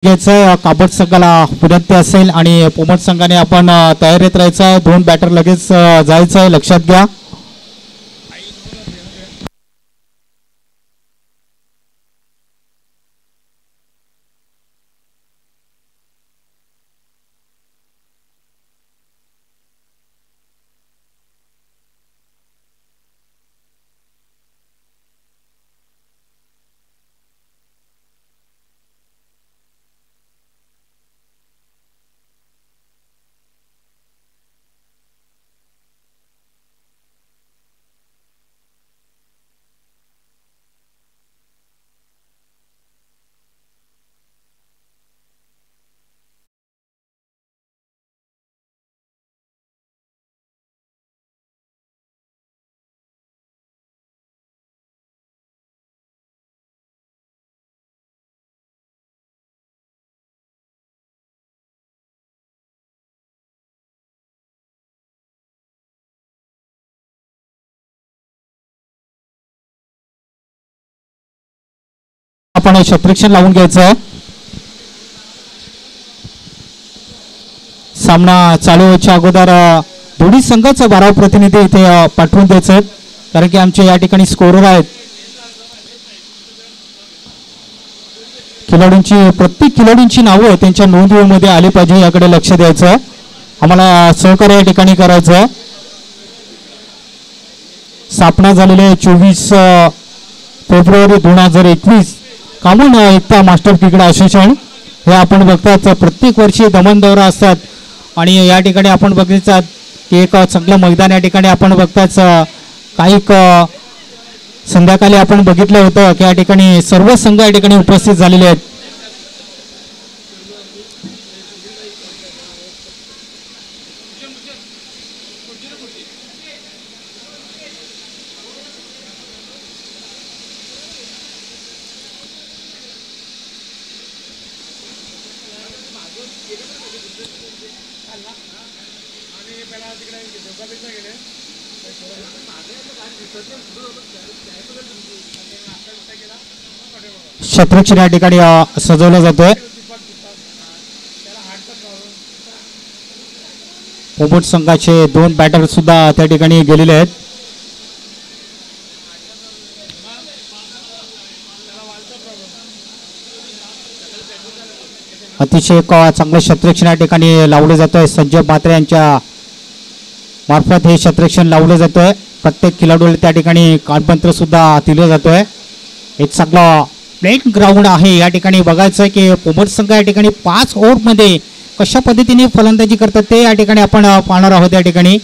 घ्यायचं काबड संघाला विनंती असेल आणि पोमट संघाने आपण तयारीत राहायचं आहे. दोन बॅटर लगेच जायचं आहे, लक्षात घ्या. आपण क्षेत्ररक्षण लावून घ्यायचं. सामना चालू व्हायच्या अगोदर दोन्ही संघाचा 12 प्रतिनिधी इथे पाठवून द्यायचे, कारण की आमचे या ठिकाणी स्कोरर आहेत. प्रत्येक खिलाडूंची नावं त्यांच्या नोंदीमध्ये आली पाहिजे, याकडे लक्ष द्यायचं. आम्हाला सहकार्य या ठिकाणी करायचं. स्थापना झालेले 24 फेब्रुवारी 2021 कामून एकता मास्टर क्रिकेट असोसिएशन हे आपण बघतात प्रत्येक वर्षी दमन दौरा असतात आणि या ठिकाणी आपण बघतात की एक चांगलं मैदान या ठिकाणी आपण बघताच. काही संध्याकाळी आपण बघितलं होतं की या ठिकाणी सर्व संघ या ठिकाणी उपस्थित झालेले आहेत. क्षेत्ररक्षण या ठिकाणी सजवलं जातोय. पोमट संघाचे 2 बॅटर सुद्धा त्या ठिकाणी गेलेले आहेत. अतिशय चांगलं क्षेत्ररक्षण या ठिकाणी लावलं जातोय. संजय म्हात्रे यांच्या मार्फत हे क्षेत्ररक्षण लावलं जातोय. प्रत्येक खेळाडूला त्या ठिकाणी कानपत्र सुद्धा दिलं जातोय. एक चांगला प्लेट ग्राउंड आहे. या ठिकाणी बघायचं की पोमट संघ या ठिकाणी 5 ओव्हरमध्ये कशा पद्धतीने फलंदाजी करतात ते या ठिकाणी आपण पाहणार आहोत. या ठिकाणी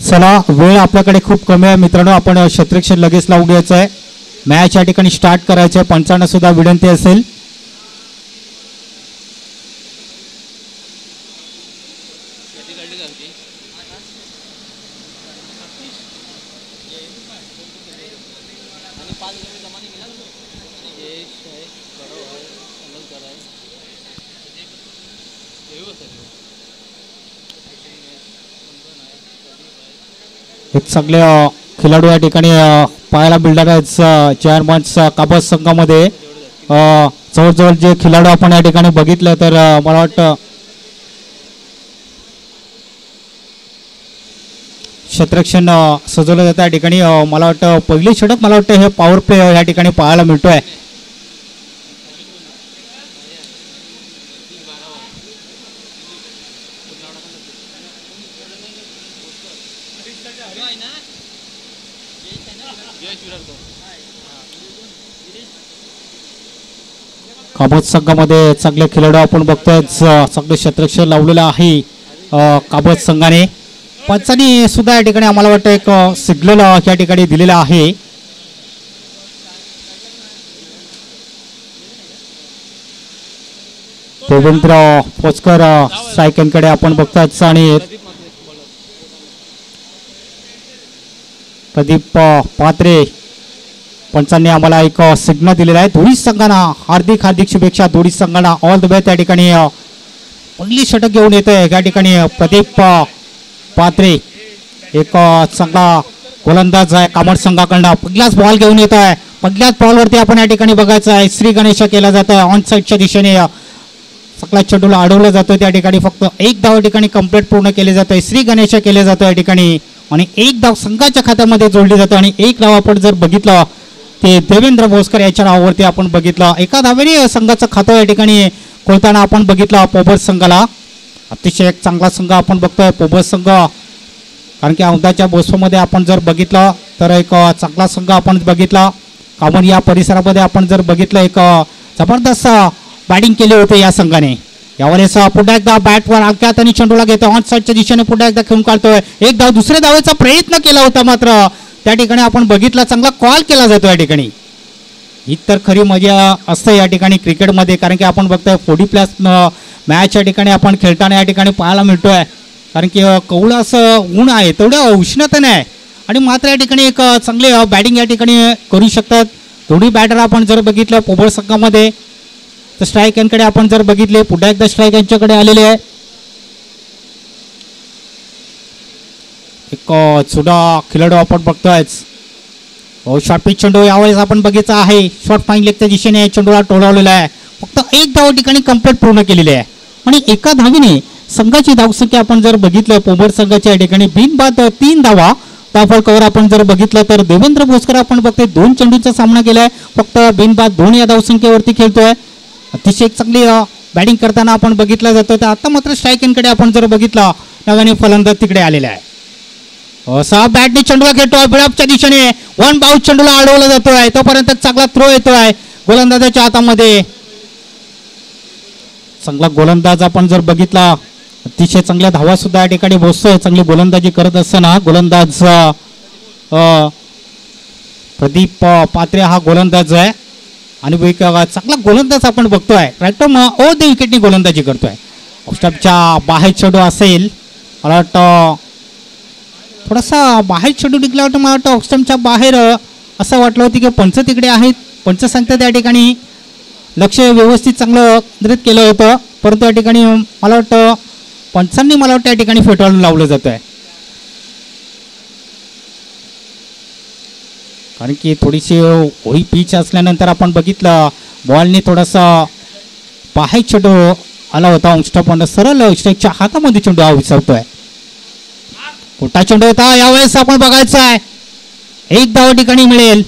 चला, वेळ आपल्याकडे खूप कमी आहे मित्रांनो. आपण क्षेत्ररक्षण लगेच लावून घ्यायचं आहे. मॅच या ठिकाणी स्टार्ट करायचं आहे. पंचांना सुद्धा विनंती असेल. एक चांगले खेळाडू या ठिकाणी पाहायला मिळणार आहेत. चेअरमन काबड संघामध्ये जवळजवळ जे खेळाडू आपण या ठिकाणी बघितलं तर मला वाटतं क्षेत्ररक्षण सजवलं जातं या ठिकाणी. मला वाटतं पहिली षटक मला वाटतं हे पॉवर प्ले या ठिकाणी पाहायला मिळतोय. काबड संघामध्ये चांगले खेळाडू आपण बघतोय. चांगलं क्षेत्ररक्षण लावलेलं आहे काबड संघाने. पंचांनी सुद्धा या ठिकाणी आम्हाला वाटतं एक सिग्नल या ठिकाणी दिलेला आहे. देवेंद्र पोचकर सायकनकडे आपण बघताच आणि प्रदीप पात्रे पंचांनी आम्हाला एक सिग्नल दिलेला आहे. दोन्ही संघांना हार्दिक हार्दिक शुभेच्छा. दोन्ही संघांना ऑल द बेस्ट. त्या ठिकाणी पहिली षटक घेऊन येतोय या ठिकाणी प्रदीप पात्रे. एक चांगला गोलंदाज आहे कामत संघाकडनं. पहिलाच बॉल घेऊन येतोय. पहिल्याच बॉलवरती आपण या ठिकाणी बघायचं आहे श्री गणेश केला जात आहे ऑन साईडच्या दिशेने. सगळ्या चेंडूला अडवलं जातं त्या ठिकाणी. फक्त एक धाव ठिकाणी कंप्लीट पूर्ण केले जाते. श्री गणेश केले जातं या ठिकाणी आणि एक धाव संघाच्या खात्यामध्ये जोडली जातं. आणि एक धाव आपण जर बघितलं ते देवेंद्र भोसकर याच्या नावावरती आपण बघितलं. एका धावेने संघाचं खातं या ठिकाणी खोलताना आपण बघितलं पोबर्स संघाला. अतिशय एक चांगला संघ आपण बघतोय पोबर्स संघ. कारण की औंधाच्या बोस्फोमध्ये आपण जर बघितलं तर एक चांगला संघ आपण बघितला. कामन या परिसरामध्ये आपण जर बघितलं एक जबरदस्त बॅटिंग केली होती या संघाने. यावेळेस पुन्हा एकदा बॅटवर हलक्यात आणि चेंडूला घेतो ऑन साईडच्या दिशेने पुन्हा एकदा खेळून काढतोय. एक धाव दुसऱ्या धावेचा प्रयत्न केला होता मात्र त्या ठिकाणी आपण बघितला चांगला कॉल केला जातो या ठिकाणी. ही तर खरी मजा असते या ठिकाणी क्रिकेटमध्ये. कारण की आपण बघतोय 40+ मॅच या ठिकाणी आपण खेळताना या ठिकाणी पाहायला मिळतोय. कारण की कवळं असं ऊन आहे तेवढं उष्णता नाही आणि मात्र या ठिकाणी एक चांगले बॅटिंग या ठिकाणी करू शकतात दोन्ही बॅटर. आपण जर बघितलं पोबळ संघामध्ये तर स्ट्राईक यांकडे आपण जर बघितले पुन्हा एकदा स्ट्राईक यांच्याकडे आलेले आहे. एक जुना खेळाडू आपण बघतोय. शॉर्ट पिच चेंडू यावेळेस आपण बघितला आहे. शॉर्ट फाईन लेगच्या दिशेने चेंडूला टोळवलेला आहे. फक्त एक धाव ठिकाणी कंप्लीट पूर्ण केलेली आहे आणि एका धावीने संघाची धावसंख्या आपण जर बघितलं पोबळ संघाच्या या ठिकाणी बिनबाद 3 धावा. त्या फलकावर आपण जर बघितलं तर देवेंद्र भोसकर आपण बघतोय 2 चेंडूचा सामना केलाय. फक्त बिनबाद 2 या धावसंख्येवरती खेळतोय. अतिशय चांगली बॅटिंग करताना आपण बघितलं जातं. तर आता मात्र स्ट्राईककडे आपण जर बघितलं नव्याने फलंदाज तिकडे आलेला आहे. सहा बॅटने चेंडूला घेतोय बिळापच्या दिशेने. 1 बाउन्स चेंडूला अडवला जातोय. तोपर्यंत चांगला थ्रो येतोय गोलंदाजाच्या हातामध्ये. चांगला गोलंदाज आपण जर बघितला अतिशय चांगल्या धावा सुद्धा या ठिकाणी बसतोय. चांगली गोलंदाजी करत असताना गोलंदाज प्रदीप पात्रे हा गोलंदाज आहे आणि एक चांगला गोलंदाज आपण बघतोय. राईट ओ द विकेटनी गोलंदाजी करतोय. ऑफस्टंपच्या बाहेर चेंडू असेल मला वाटतं थोडासा बाहेर चेंडू टिकला होता. मला वाटतं ऑफस्टंपच्या बाहेर असं वाटलं होतं की पंच तिकडे आहेत. पंच सांगतात त्या ठिकाणी लक्ष व्यवस्थित चांगलं केंद्रित केलं होतं परंतु या ठिकाणी मला वाटतं पंचांनी मला वाटतं या ठिकाणी फेटाळून लावलं जात आहे. कारण की थोडीशी ओळी पिच असल्यानंतर आपण बघितलं बॉलने थोडासा बाहेर चेंडू आला होता. ऑफस्टंप सरळ स्ट्राईकच्या हातामध्ये चेंडू हा विसरतोय. मोठा चेंडू होता. यावेळेस आपण बघायचं आहे एक धाव ठिकाणी मिळेल.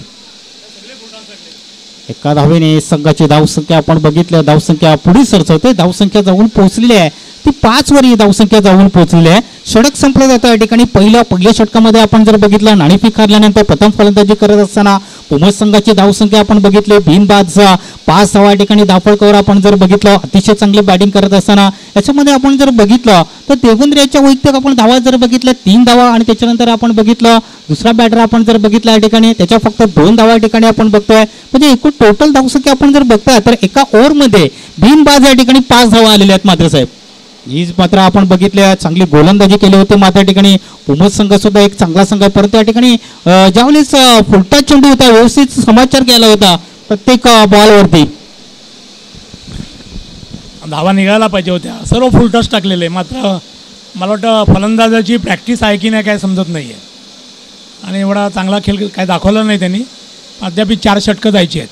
एका धावेने संघाची धावसंख्या आपण बघितलं धावसंख्या पुढे सरचवते. धावसंख्या जाऊन पोहोचलेली आहे ती 5 वर ही धावसंख्या जाऊन पोहोचलेली आहे. षटक संपलं जातं या ठिकाणी. पहिल्या षटकामध्ये आपण जर बघितलं नाणेफेक हारल्यानंतर प्रथम फलंदाजी करत असताना पोमस संघाची धावसंख्या आपण बघितली 5 धावा या ठिकाणी. दाफळकर आपण जर बघितलं अतिशय चांगली बॅटिंग करत असताना याच्यामध्ये आपण जर बघितलं तर देवेंद्र याच्या वैयक्तिक आपण धावा जर बघितल्या 3 धावा आणि त्याच्यानंतर आपण बघितलं दुसरा बॅटर आपण जर बघितला या ठिकाणी त्याच्या फक्त 2 धावा या ठिकाणी आपण बघतोय. म्हणजे एकूण टोटल धावसंख्या आपण जर बघतोय तर एका ओव्हरमध्ये बिनबाद या ठिकाणी 5 धावा आलेल्या आहेत. मात्र साहेब हीच मात्र आपण बघितल्या चांगली गोलंदाजी केली होती. मात्र या ठिकाणी उमद संघ सुद्धा एक चांगला संघ आहे परंतु या ठिकाणी ज्यावेळेस फुलटा चेंडू होता व्यवस्थित समाचार केला होता प्रत्येक बॉलवरती. धावा निघायला पाहिजे होत्या. सर्व फुल टच टाकलेले. मात्र मला वाटतं फलंदाजाची प्रॅक्टिस आहे की नाही काय समजत नाही आहे आणि एवढा चांगला खेळ काय दाखवला नाही त्यांनी. अद्याप 4 षटकं जायची आहेत.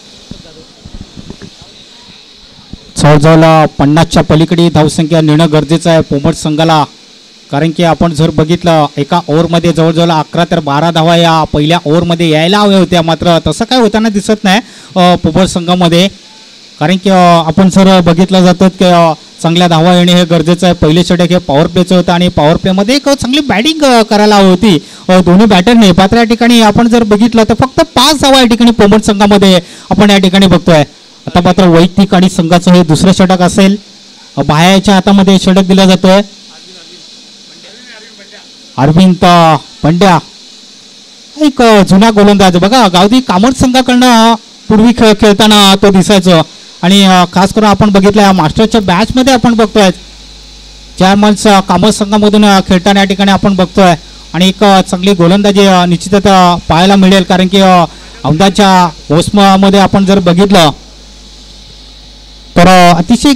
जवळजवळ 50च्या पलीकडे धावसंख्या नेणं गरजेचं आहे पोमट संघाला. कारण की आपण जर बघितलं एका ओव्हरमध्ये जवळजवळ 11 ते 12 धावा या पहिल्या ओव्हरमध्ये यायला हव्या होत्या. मात्र तसं काय होताना दिसत नाही पोमट संघामध्ये. कारण की आपण जर बघितलं जातं की चांगल्या धावा येणे हे गरजेचं आहे. पहिले षटक हे पॉवर प्लेचं होतं आणि पॉवर प्लेमध्ये एक चांगली बॅटिंग करायला हवी होती दोन्ही बॅटरने. मात्र या ठिकाणी आपण जर बघितलं तर फक्त 5 धावा या ठिकाणी पोमट संघामध्ये आपण या ठिकाणी बघतोय. आता मात्र वैयक्तिक आणि संघाचं हे दुसरं षटक असेल. बाह्याच्या हातामध्ये षटक दिला जातोय. अरविंद पंड्या एक जुना गोलंदाज बघा गावठी कामत संघाकडनं पूर्वी खेळताना तो दिसायचो आणि खास करून आपण बघितलं या मास्टरच्या बॅचमध्ये आपण बघतोय 4 मंथ्स कामत संघामधून खेळताना या ठिकाणी आपण बघतोय. आणि एक चांगली गोलंदाजी निश्चितच पाहायला मिळेल, कारण की औंधाच्या मोसमामध्ये आपण जर बघितलं तर अतिशय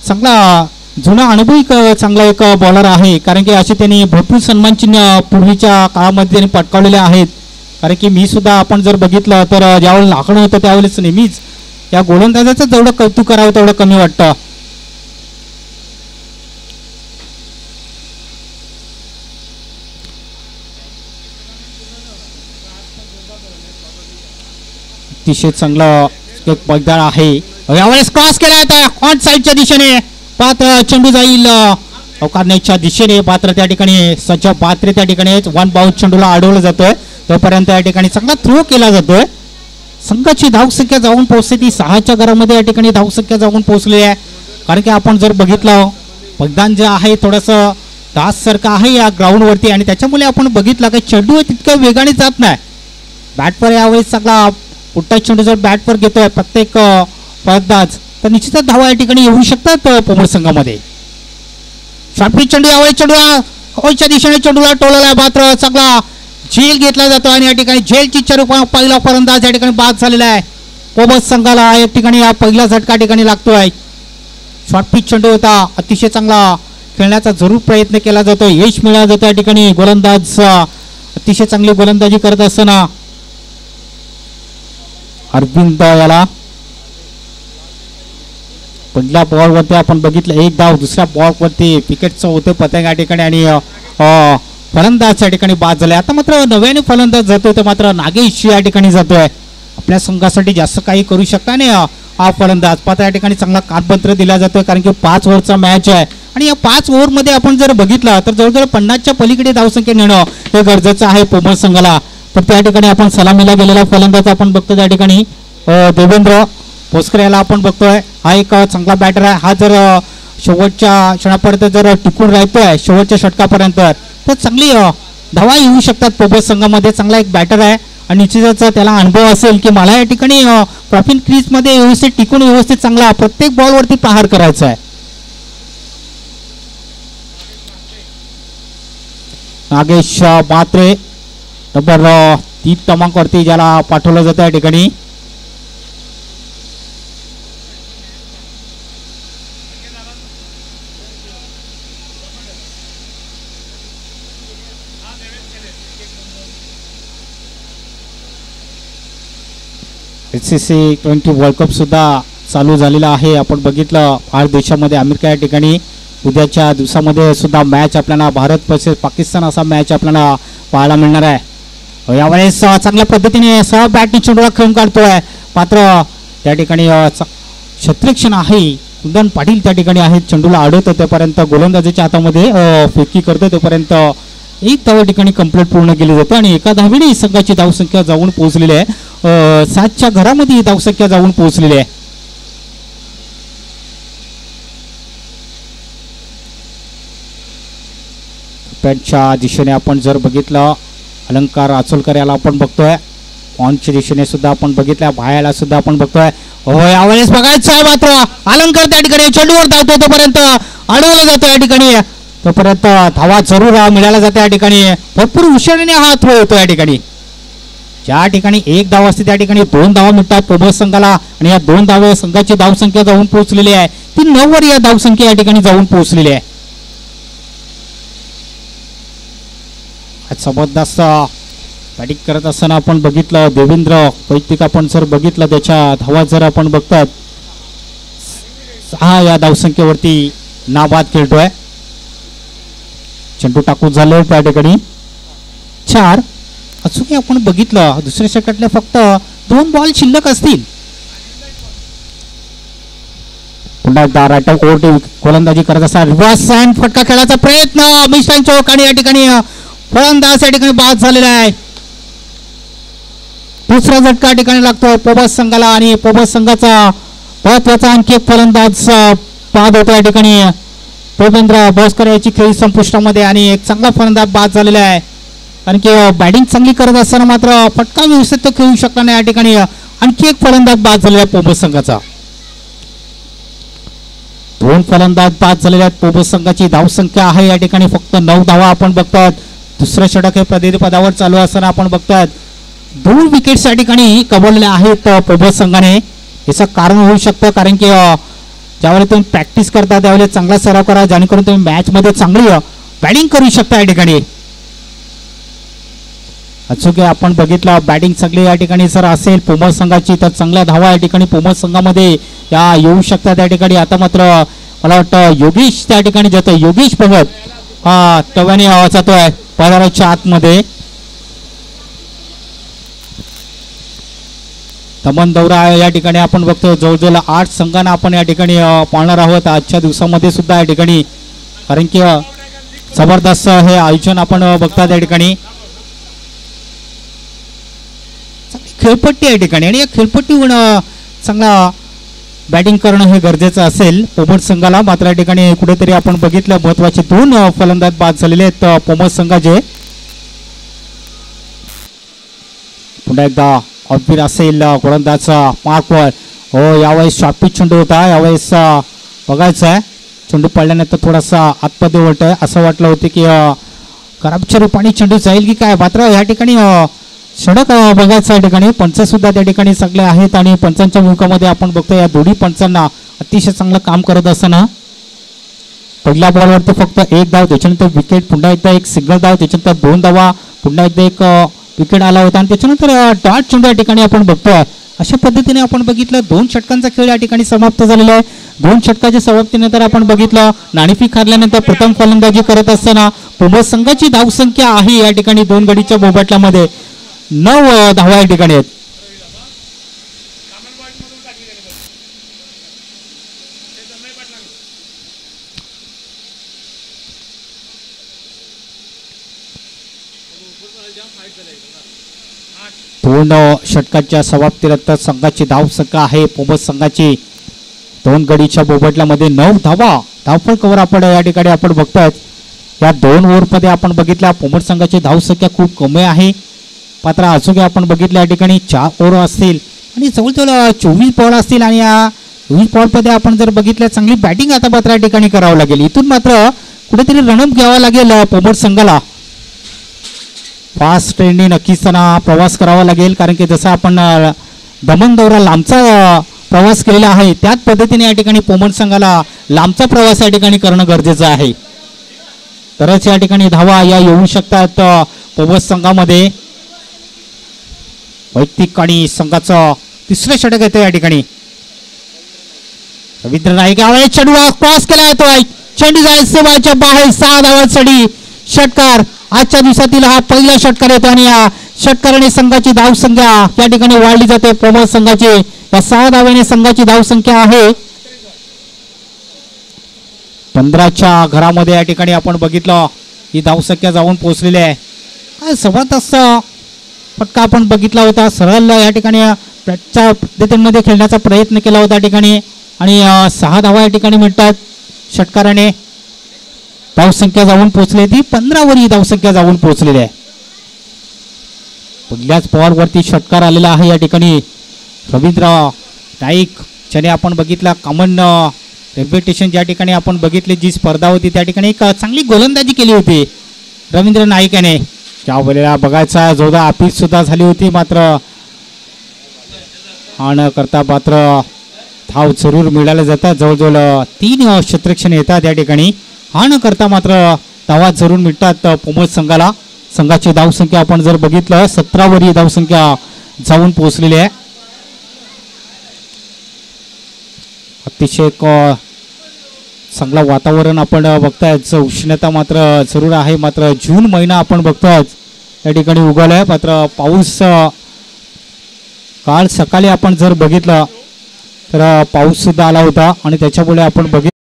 चांगला जुना अनुभवी चांगला एक बॉलर आहे, कारण की असे त्यांनी भरपूर सन्मान चिन्ह पूर्वीच्या काळामध्ये त्यांनी पटकावलेले आहेत. कारण की मी सुद्धा आपण जर बघितलं तर ज्यावेळेला लाखणं होतं त्यावेळेस नेहमीच या गोलंदाजाचं जेवढं कौतुक करावं तेवढं कमी वाटतं. अतिशय चांगला एक पगदार आहे. यावेळेस क्रॉस केला होता ऑन साईडच्या दिशेने, पात्र चेंडू जाईल अवकारणीच्या दिशेने. पात्र त्या ठिकाणी सचिन पात्रे त्या ठिकाणी वन बाउंस चेंडूला अडवलं जातोय, तोपर्यंत या ठिकाणी चांगला थ्रो केला जातोय. संघाची धावसंख्या जाऊन पोहोचते ती 6च्या घरामध्ये या ठिकाणी धावसंख्या जाऊन पोहोचली आहे. कारण की आपण जर बघितलं मैदान जे आहे थोडंसं दाससारखं आहे या ग्राउंडवरती, आणि त्याच्यामुळे आपण बघितलं की चेंडू तितक्या वेगाने जात नाही. बॅटवर यावेळेस चांगला पुट्टा चेंडू जर बॅटवर घेतोय प्रत्येक फलंदाज तर निश्चितच धावा या ठिकाणी येऊ शकतात पोमर संघामध्ये. शॉर्टपिच चेंडू यावेळी चेंडूच्या दिशेने चेंडूला टोलला, मात्र चांगला झेल घेतला जातो आणि या ठिकाणी झेलची रूपात पहिला फलंदाज या ठिकाणी बाद झालेला आहे. पोमर संघाला या ठिकाणी हा पहिला झटका ठिकाणी लागतोय. शॉर्टपिच चेंडू होता, अतिशय चांगला खेळण्याचा जरूर प्रयत्न केला जातो, यश मिळालं जातं या ठिकाणी. गोलंदाज अतिशय चांगली गोलंदाजी करत असताना अरविंद याला पहिल्या बॉलवरती आपण बघितलं एक धाव, दुसऱ्या बॉलवरती विकेटचं होतं पतंग या ठिकाणी आणि फलंदाज या ठिकाणी बाद झाले. आता मात्र नव्याने फलंदाज जातोय, तर मात्र नागेश या ठिकाणी जातोय. आपल्या संघासाठी जास्त काही करू शकता नाही हा फलंदाज. पात्र या ठिकाणी चांगला कानपत्र दिला जातोय, कारण की 5 ओव्हरचा मॅच आहे आणि या 5 ओव्हरमध्ये आपण जर बघितलं तर जवळजवळ 50च्या पलीकडे धावसंख्या नेणं हे गरजेचं आहे पोमर संघाला. तर त्या ठिकाणी आपण सलामीला गेलेला फलंदाज आपण बघतो त्या ठिकाणी देवेंद्र भोसकर याला आपण बघतोय. हा एक चांगला बॅटर आहे. हा जर शेवटच्या क्षणापर्यंत जर टिकून राहतोय शेवटच्या षटकापर्यंत तर चांगली धावा येऊ शकतात पोमर संघामध्ये. चांगला एक बॅटर आहे आणि निश्चितच त्याला अनुभव असेल की मला या ठिकाणी प्रॉफिट क्रीजमध्ये व्यवस्थित टिकून व्यवस्थित चांगला प्रत्येक बॉलवरती प्रहार करायचा आहे. नागेश मात्रे नंबर 3 क्रमांकावरती ज्याला पाठवलं जातं या ठिकाणी. HCC 20 वर्ल्ड कप सुद्धा चालू झालेला आहे. आपण बघितलं भारत देशामध्ये अमेरिका या ठिकाणी उद्याच्या दिवसामध्ये सुद्धा मॅच आपल्याला भारत वर्सेस पाकिस्तान असा मॅच आपल्याला पाहायला मिळणार आहे. यावेळेस चांगल्या पद्धतीने सहा बॅटनी चेंडूला खेळून काढतोय. मात्र त्या ठिकाणी क्षेत्ररक्षण आहे कुंदन पाटील त्या ठिकाणी आहेत. चेंडूला अडवतो तोपर्यंत गोलंदाजीच्या हातामध्ये फेकी करतो तोपर्यंत एक धाव ठिकाणी कंप्लीट पूर्ण केली जाते आणि एका धावेने संघाची धावसंख्या जाऊन पोहोचलेली आहे. 7च्या घरामध्ये धावसंख्या जाऊन पोहोचलेली आहे. पॅटच्या दिशेने आपण जर बघितलं अलंकार अचोलकर याला आपण बघतोय. ऑनच्या दिशेने सुद्धा आपण बघितल्या भायाला सुद्धा आपण बघतोय. हो यावेळेस बघायचं आहे मात्र अलंकार त्या ठिकाणी चेंडूवर धावतो तोपर्यंत अडवलं जातो या ठिकाणी तोपर्यंत धावा जरूर मिळायला जाते. या ठिकाणी भरपूर हुशारीने हा थ्रो होतो. या ठिकाणी ज्या ठिकाणी एक धाव असते त्या ठिकाणी 2 धावा मिळतात पोबस संघाला आणि या 2 धावे संघाची धावसंख्या जाऊन पोहोचलेली आहे. ती 9 वर या धावसंख्या या ठिकाणी जाऊन पोहोचलेली आहे. जबरदस्त बॅटिंग करत असताना आपण बघितलं देवेंद्र वैयक्तिक आपण जर बघितलं त्याच्या धावा जर आपण बघतात 6 या धावसंख्येवरती नाबाद खेळतोय. चेंडू टाकून झाले त्या ठिकाणी 4. अजूनही आपण बघितलं दुसऱ्या षटकातले फक्त 2 बॉल शिल्लक असतील. पुन्हा एकदा राईट ओव्हर गोलंदाजी करत असताना रिव्हर्स हँड फटका खेळायचा प्रयत्न मिस्टाईन चौक आणि या ठिकाणी फलंदाज या ठिकाणी बाद झालेला आहे. दुसरा झटका ठिकाणी लागतो पोबस संघाला आणि पोबस संघाचा महत्वाचा आणखी एक फलंदाज बाद होतो. या ठिकाणी देवेंद्र भोसकर याची खेळी संपुष्टामध्ये आणि एक चांगला फलंदाज बाद झालेला आहे. कारण की बॅटिंग चांगली करत असताना मात्र फटका व्यवस्थित तो खेळू शकला नाही. या ठिकाणी आणखी एक फलंदाज बाद झालेला आहे पोबस संघाचा. दोन फलंदाज बाद झालेले आहेत. पोबस संघाची धावसंख्या आहे या ठिकाणी फक्त 9 धावा आपण बघतात. दुसरं षटक हे प्रदेश पदावर चालू असताना आपण बघतात 2 विकेट्स या ठिकाणी कमवलेल्या आहेत पोबस संघाने. याचं कारण होऊ शकतं कारण की ज्यावेळेला तुम्ही प्रॅक्टिस करता त्यावेळेला चांगला सराव करा जेणेकरून तुम्ही मॅच मध्ये चांगली बॅटिंग करू शकता या ठिकाणी. अचूक आपण बघितलं बॅटिंग सगळी या ठिकाणी जर असेल पोमस संघाची तर चांगल्या धावा या ठिकाणी पोमस संघामध्ये या येऊ शकतात या ठिकाणी. आता मात्र मला वाटतं योगेश त्या ठिकाणी जातोय. योगेश भगत तव्याने जातोय पदाराच्या आतमध्ये. दमन दौरा या ठिकाणी आपण बघतो जवळजवळ 8 संघांना आपण या ठिकाणी पाहणार आहोत आजच्या दिवसामध्ये सुद्धा या ठिकाणी. कारण की जबरदस्त हे आयोजन आपण बघतात या ठिकाणी. खेळपट्टी या ठिकाणी आणि या खेळपट्टीवर चांगला बॅटिंग करणं हे गरजेचं असेल पोमस संघाला. मात्र या ठिकाणी कुठेतरी आपण बघितलं महत्वाचे 2 फलंदाज बाद झालेले आहेत पोमस संघाचे. पुन्हा एकदा ऑफबीर असेल गोलंदाज मार्कवर. हो यावेळेस शॉर्टपिच चेंडू होता. यावेळेस बघायचं आहे चेंडू पडल्यानंतर थोडासा आतमध्ये वळतोय असं वाटलं होतं की खराबच्या रूपाने चेंडू जाईल की काय. मात्र या ठिकाणी षटक बघायचं या ठिकाणी. पंच सुद्धा त्या ठिकाणी सगळे आहेत आणि पंचांच्या मुखामध्ये आपण बघतो या दोन्ही पंचांना अतिशय चांगलं काम करत असताना पहिल्या बॉलवरती फक्त 1 धाव त्याच्यानंतर विकेट पुन्हा एकदा 1 सिंगल धाव त्याच्यानंतर 2 धावा पुन्हा एकदा 1 विकेट आला होता आणि त्याच्यानंतर डॉट चेंडू या ठिकाणी आपण बघतोय. अशा पद्धतीने आपण बघितलं 2 षटकांचा खेळ या ठिकाणी समाप्त झालेला आहे. 2 षटकाच्या समाप्तीनंतर आपण बघितलं नाणेफेक हारल्यानंतर प्रथम फलंदाजी करत असताना पोमस संघाची धावसंख्या आहे या ठिकाणी 2 गडीच्या बोबटल्यामध्ये 9 धावा या ठिकाणी आहेत. दोन षटकाच्या समाप्तीनंतर संघाची धावसंख्या आहे पोमस संघाची 2 गडीच्या बोबटल्यामध्ये 9 धावा. धावफळ कव्हर आपण या ठिकाणी आपण बघतोय. या 2 ओव्हरमध्ये आपण बघितल्या पोमस संघाची धावसंख्या खूप कमी आहे. मात्र अजून आपण बघितलं या ठिकाणी 4 ओव्हर असतील आणि जवळजवळ 24 बॉल असतील आणि या 24 बॉलमध्ये आपण जर बघितलं चांगली बॅटिंग आता मात्र या ठिकाणी करावं लागेल. इथून मात्र कुठेतरी रणअप घ्यावा लागेल पोमस संघाला. फास्ट ट्रेनने नक्कीच त्यांना प्रवास करावा लागेल कारण की जसं आपण दमन दौरा लांबचा प्रवास केलेला आहे त्याच पद्धतीने या ठिकाणी पोमस संघाला लांबचा प्रवास या ठिकाणी करणं गरजेचं आहे. तरच या ठिकाणी धावा या येऊ शकतात पोमस संघामध्ये. वैयक्तिक आणि संघाचं 3रं षटक येतं या ठिकाणी. रवींद्र नाईक यावेळेस चेंडू क्रॉस केला येतोय. चेंडू जायच्या बाहेर 6 धावांसाठी षटकार. आजच्या दिवसातील हा पहिला षटकार येतो आणि या षटकाराने संघाची धावसंख्या या ठिकाणी वाढली जाते पोमस संघाची. या 6 धाव्याने संघाची धावसंख्या आहे 15च्या घरामध्ये या ठिकाणी आपण बघितलं ही धावसंख्या जाऊन पोहोचलेली आहे. काय जबरदस्त फटका आपण बघितला होता. सरळ या ठिकाणी पद्धतीमध्ये खेळण्याचा प्रयत्न केला होता या ठिकाणी आणि 6 धावा या ठिकाणी मिळतात षटकाराने. धावसंख्या जाऊन पोहोचली ती 15 ही धावसंख्या जाऊन पोहोचलेली आहे. पहिल्याच बॉलवरती षटकार आलेला आहे या ठिकाणी. रवींद्र नाईक ज्याने आपण बघितला कॉमन रेप्युटेशन ज्या ठिकाणी आपण बघितली जी स्पर्धा होती त्या ठिकाणी एक चांगली गोलंदाजी केली होती रवींद्र नाईक याने. त्या वेळेला बघायचा जोरदार अपील सुद्धा झाली होती मात्र न करता मात्र धाव जरूर मिळाल्या जातात. जवळजवळ 3 क्षेत्ररक्षण येतात या ठिकाणी. न करता मात्र धावा जरूर मिळतात पोमस संघाला. संघाची धावसंख्या आपण जर बघितलं 17 ही धावसंख्या जाऊन पोहोचलेली आहे. अतिशय चांगलं वातावरण आपण बघताय. उष्णता मात्र जरूर आहे मात्र जून महिना आपण बघतोय या ठिकाणी उगवलाय. मात्र पाऊस काल सकाळी आपण जर बघितलं तर पाऊस सुद्धा आला होता आणि त्याच्यामुळे आपण बघितलं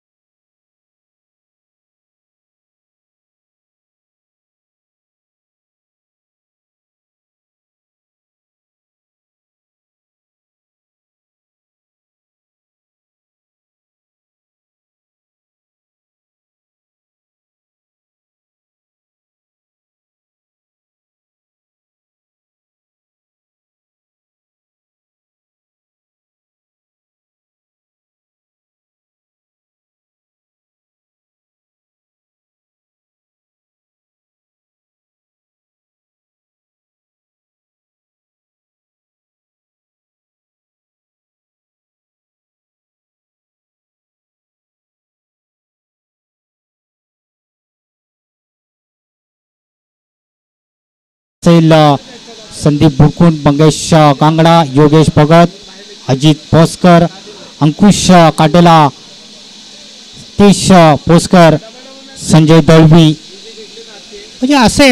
असेल संदीप बुरकुन, मंगेश कांगडा, योगेश भगत, अजित भोसकर, अंकुश काटेला, सतीश पोस्कर, संजय दळवी. म्हणजे असे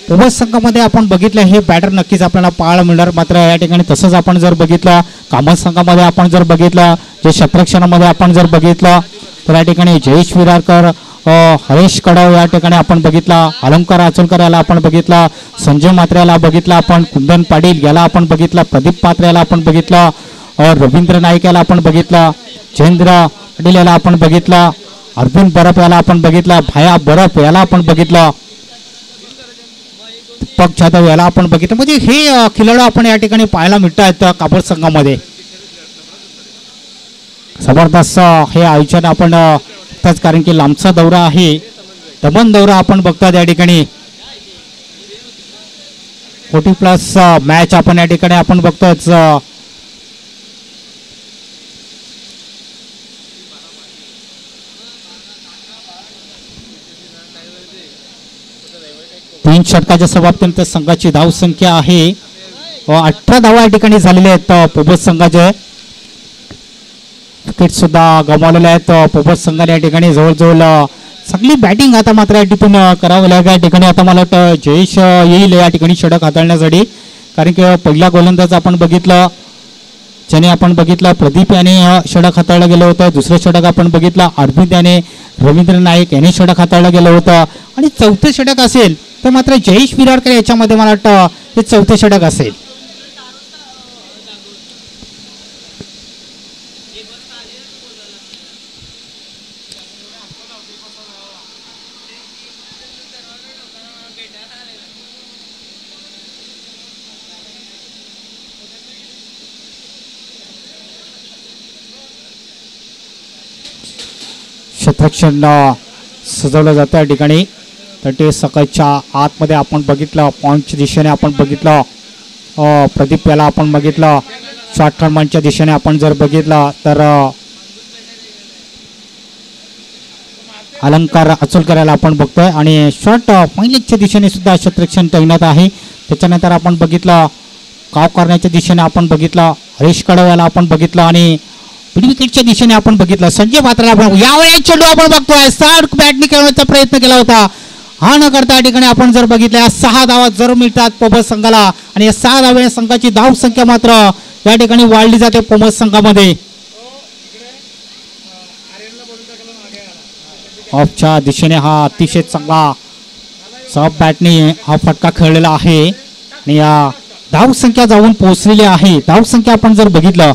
पोबत संघामध्ये आपण बघितलं हे बॅटर नक्कीच आपल्याला पाहायला मिळणार. मात्र या ठिकाणी तसंच आपण जर बघितलं कामत संघामध्ये आपण जर बघितलं जे क्षेत्ररक्षणामध्ये आपण जर बघितलं तर या ठिकाणी जयेश विरारकर, हरेश कडव या ठिकाणी आपण बघितला, अलंकार अचोलकर याला आपण बघितला, संजय मात्रे याला बघितला आपण, कुंदन पाटील याला आपण बघितला, प्रदीप पात्रे याला आपण बघितला, रवींद्र नाईक याला आपण बघितला, जयेंद्र पाटील याला आपण बघितला, अर्जुन बरफ याला आपण बघितला, भाया बरफ याला आपण बघितला, दीपक जाधव याला आपण बघितलं. म्हणजे हे खेळाडू आपण या ठिकाणी पाहायला मिळतात कापड संघामध्ये. जबरदस्त हे आयोजन आपण बघताच, कारण की लांबचा दौरा आहे, दमन दौरा आपण बघतात या ठिकाणी. 40+ मॅच आपण या ठिकाणी आपण बघतोच. तीन षटकाच्या समाप्तीनंतर संघाची धाव संख्या आहे 18 धावा या ठिकाणी झालेल्या आहेत पोबत संघाचे. विकेट सुद्धा गमावलेले आहेत पोबत संघाने या ठिकाणी. जवळजवळ चांगली बॅटिंग आता मात्र या ठिकाणी करावं लागेल. या ठिकाणी आता मला वाटतं जयेश येईल या ठिकाणी षटक हाताळण्यासाठी, कारण की पहिला गोलंदाज आपण बघितलं ज्याने आपण बघितलं प्रदीप याने षटक हाताळलं गेलं होतं. दुसरं षटक आपण बघितलं अरविंद याने, रवींद्र नाईक याने षटक हाताळलं गेलं होतं. आणि चौथं षटक असेल तर मात्र जयेश विरारकर याच्यामध्ये मला वाटतं हे चौथे षटक असेल. क्षेत्ररक्षण सजवलं जातं या ठिकाणी. तर ते सकाळच्या आतमध्ये आपण बघितलं पॉईंटच्या दिशेने आपण बघितलं प्रदीप याला आपण बघितलं. शॉर्ट क्रमांकच्या दिशेने आपण जर बघितलं तर अलंकार अचोलकर याला आपण बघतोय. आणि शॉर्ट पॉईंटच्या दिशेने सुद्धा क्षेत्ररक्षण तैनात आहे. त्याच्यानंतर आपण बघितलं काव करण्याच्या दिशेने आपण बघितलं हरीश कडव याला आपण बघितलं. आणि विकेटच्या दिशेने आपण बघितलं संजय मात्रेला आपण यावेळी चेंडू आपण बघतोय सार्क बॅटने खेळण्याचा प्रयत्न केला होता. हा न करता या ठिकाणी आपण जर बघितलं 6 धावा जरूर मिळतात पोबत संघाला. आणि या 6 धावे संघाची धाव संख्या मात्र या ठिकाणी वाढली जाते पोबत संघामध्ये. ऑफच्या दिशेने हा अतिशय चांगला सॉफ्ट बॅटने हा फटका खेळलेला आहे. आणि या धाव संख्या जाऊन पोहोचलेली आहे. धाव संख्या आपण जर बघितलं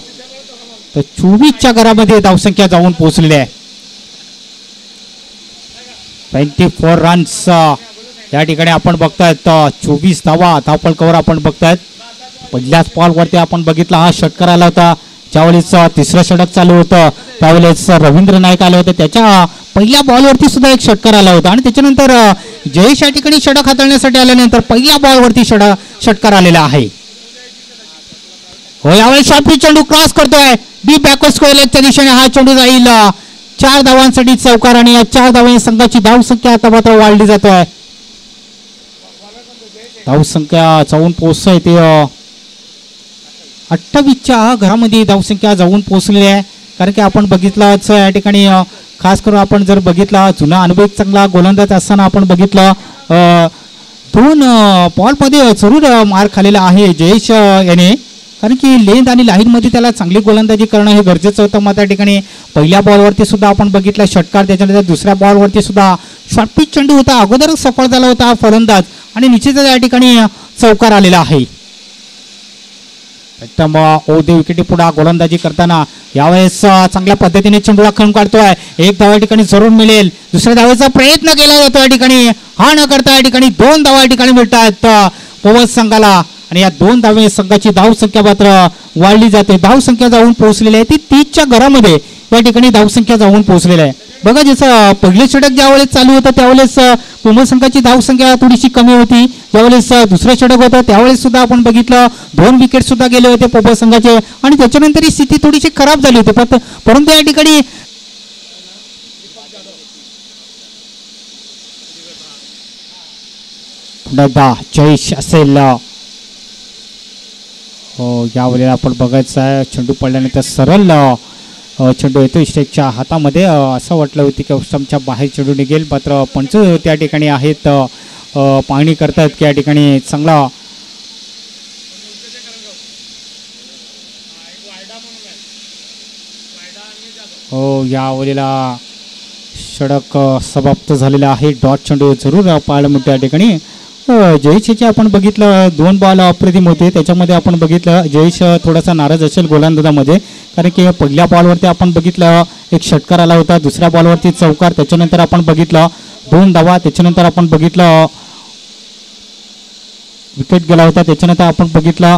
तर 24च्या घरामध्ये धावसंख्या जाऊन पोहोचलेली आहे. 24 रन्स या ठिकाणी आपण बघतायत. 24 धावा धावफलकावर आपण बघतायत. पहिल्याच बॉलवरती आपण बघितला हा षटकार आला होता. ज्यावेळेस तिसरं षटक चालू होतं त्यावेळेस रवींद्र नाईक आले होते. त्याच्या पहिल्या बॉलवरती सुद्धा एक षटकार आला होता. आणि त्याच्यानंतर जयेश या ठिकाणी षटक हाताळण्यासाठी आल्यानंतर पहिल्या बॉलवरती षटकार आलेला आहे. हो यावेळी शॉर्ट चेंडू क्रॉस करतोय डी बॅकवर्ड स्क्वेअर लेगच्या दिशेने हा चेंडू जाईल 4 धावांसाठी चौकार. आणि या 4 धावांनी संघाची धाव संख्या आता मात्र वाढली जातोय. धाव संख्या जाऊन पोहोचतोय ते 28च्या घरामध्ये धावसंख्या जाऊन पोहोचलेली आहे. कारण की आपण बघितलं या ठिकाणी खास करून आपण जर बघितला जुना अनुभव चांगला गोलंदाज असताना आपण बघितलं 2 बॉलमध्ये जरूर मार खाल्लेला आहे जयेश याने. कारण की लेंथ आणि लाईनमध्ये त्याला चांगली गोलंदाजी करणं हे गरजेचं होतं. मग त्या ठिकाणी पहिल्या बॉलवरती सुद्धा आपण बघितलं षटकार. त्याच्यानंतर दुसऱ्या बॉलवरती सुद्धा शॉर्ट पिच चेंडू होता. अगोदरच सफळ झाला होता फलंदाज आणि निश्चितच या ठिकाणी चौकार आलेला आहे. एकदम ओदी विकेटी पुढे गोलंदाजी करताना यावेळेस चांगल्या पद्धतीने चेंडूला खण काढतोय. 1 धाव या ठिकाणी जरूर मिळेल. दुसऱ्या धावेचा प्रयत्न केला जातो या ठिकाणी. हा न करता या ठिकाणी 2 धावा या ठिकाणी मिळतात पोबत संघाला. आणि या 2 धावे संघाची धाव संख्या मात्र वाढली जाते. धाव संख्या जाऊन पोहोचलेली आहे ती 30च्या घरामध्ये या ठिकाणी धाव संख्या जाऊन पोहोचलेली आहे. बघा जसं पहिले षटक ज्यावेळेस चालू होतं त्यावेळेस पोबत संघाची धाव संख्या थोडीशी कमी होती. ज्यावेळेस दुसरं षटक होतं त्यावेळेस सुद्धा आपण बघितलं 2 विकेट सुद्धा गेले होते पोबत संघाचे. आणि त्याच्यानंतर ही स्थिती थोडीशी खराब झाली होती. परंतु या ठिकाणी पुन्हा जयेश असेल. यावेळेला आपण बघायचं आहे चेंडू पडल्यानंतर सरळ चेंडू येतो स्टेकच्या हातामध्ये. असं वाटलं होतं की स्टंपच्या बाहेर चेंडू निघेल, मात्र पंच त्या ठिकाणी आहेत पाहणी करतात की या ठिकाणी चांगला यावेळेला षटक समाप्त झालेला आहे. डॉट चेंडू जरूर पाहायला मिळतो या ठिकाणी. जयेशचे आपण बघितलं 2 बॉल अप्रतिम होते, त्याच्यामध्ये आपण बघितलं जयेश थोडासा नाराज असेल गोलंदाजामध्ये, कारण की पहिल्या बॉलवरती आपण बघितलं एक षटकार आला होता, दुसऱ्या बॉलवरती चौकार, त्याच्यानंतर आपण बघितलं 2 धावा, त्याच्यानंतर आपण बघितलं विकेट गेला होता, त्याच्यानंतर आपण बघितलं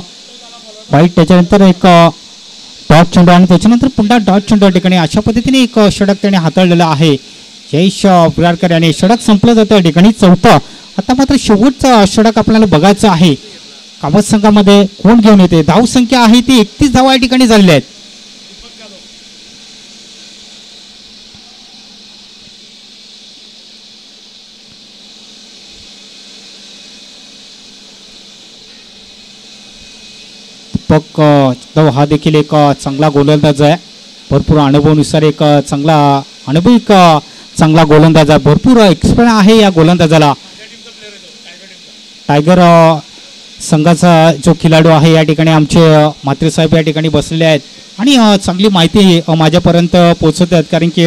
वाईट, त्याच्यानंतर एक डॉट चेंडू आणि त्याच्यानंतर पुन्हा डॉट चेंडू या ठिकाणी. अशा पद्धतीने एक षटक त्याने हाताळलेलं आहे जयेश विरारकर याने. षटक संपलं जातं या ठिकाणी 4थं. आता मात्र शेवटचा षटक आपल्याला बघायचं आहे. कामत संघामध्ये कोण घेऊन येते. धाव संख्या आहे ती 31 धावा या ठिकाणी झालेल्या आहेत. दीपक जाधव हा देखील एक चांगला गोलंदाज आहे. भरपूर अनुभवानुसार एक चांगला गोलंदाज आहे. भरपूर एक्सपिरियन्स आहे या गोलंदाजाला. टायगर संघाचा जो खिलाडू आहे या ठिकाणी आमचे म्हात्रे साहेब या ठिकाणी बसलेले आहेत आणि चांगली माहिती माझ्यापर्यंत पोहोचवतात, कारण की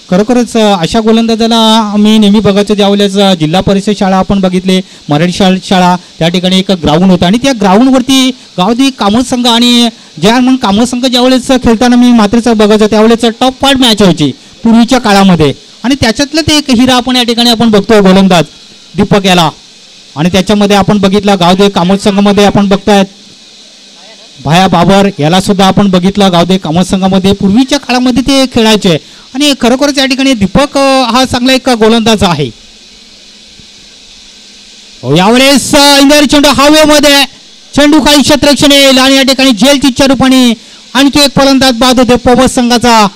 खरोखरच अशा गोलंदाजाला मी नेहमी बघायचो. ज्यावेळेस जिल्हा परिषद शाळा आपण बघितले, मराठी शाळा त्या ठिकाणी एक ग्राउंड होता आणि त्या ग्राउंडवरती गावदी कामत संघ आणि मग कामत संघ ज्यावेळेस खेळताना मी म्हात्रे साहेब बघायचो त्यावेळेस टॉप 5 मॅच व्हायची पूर्वीच्या काळामध्ये आणि त्याच्यातलं ते एक हिरा आपण या ठिकाणी आपण बघतोय गोलंदाज दीपक याला. आणि त्याच्यामध्ये आपण बघितलं गावदे कामत संघामध्ये आपण बघतायत भाया बाबर याला सुद्धा आपण बघितलं गावदे कामत संघामध्ये पूर्वीच्या काळामध्ये ते खेळायचे आणि खरोखरच या ठिकाणी दीपक हा चांगला एक गोलंदाज आहे. यावेळेस इंद्रायणी चेंडू हवेमध्ये, चेंडू काही क्षेत्ररक्षण येईल आणि या ठिकाणी जेलच्या रूपाने आणखी एक फलंदाज बाद होते पोबस संघाचा.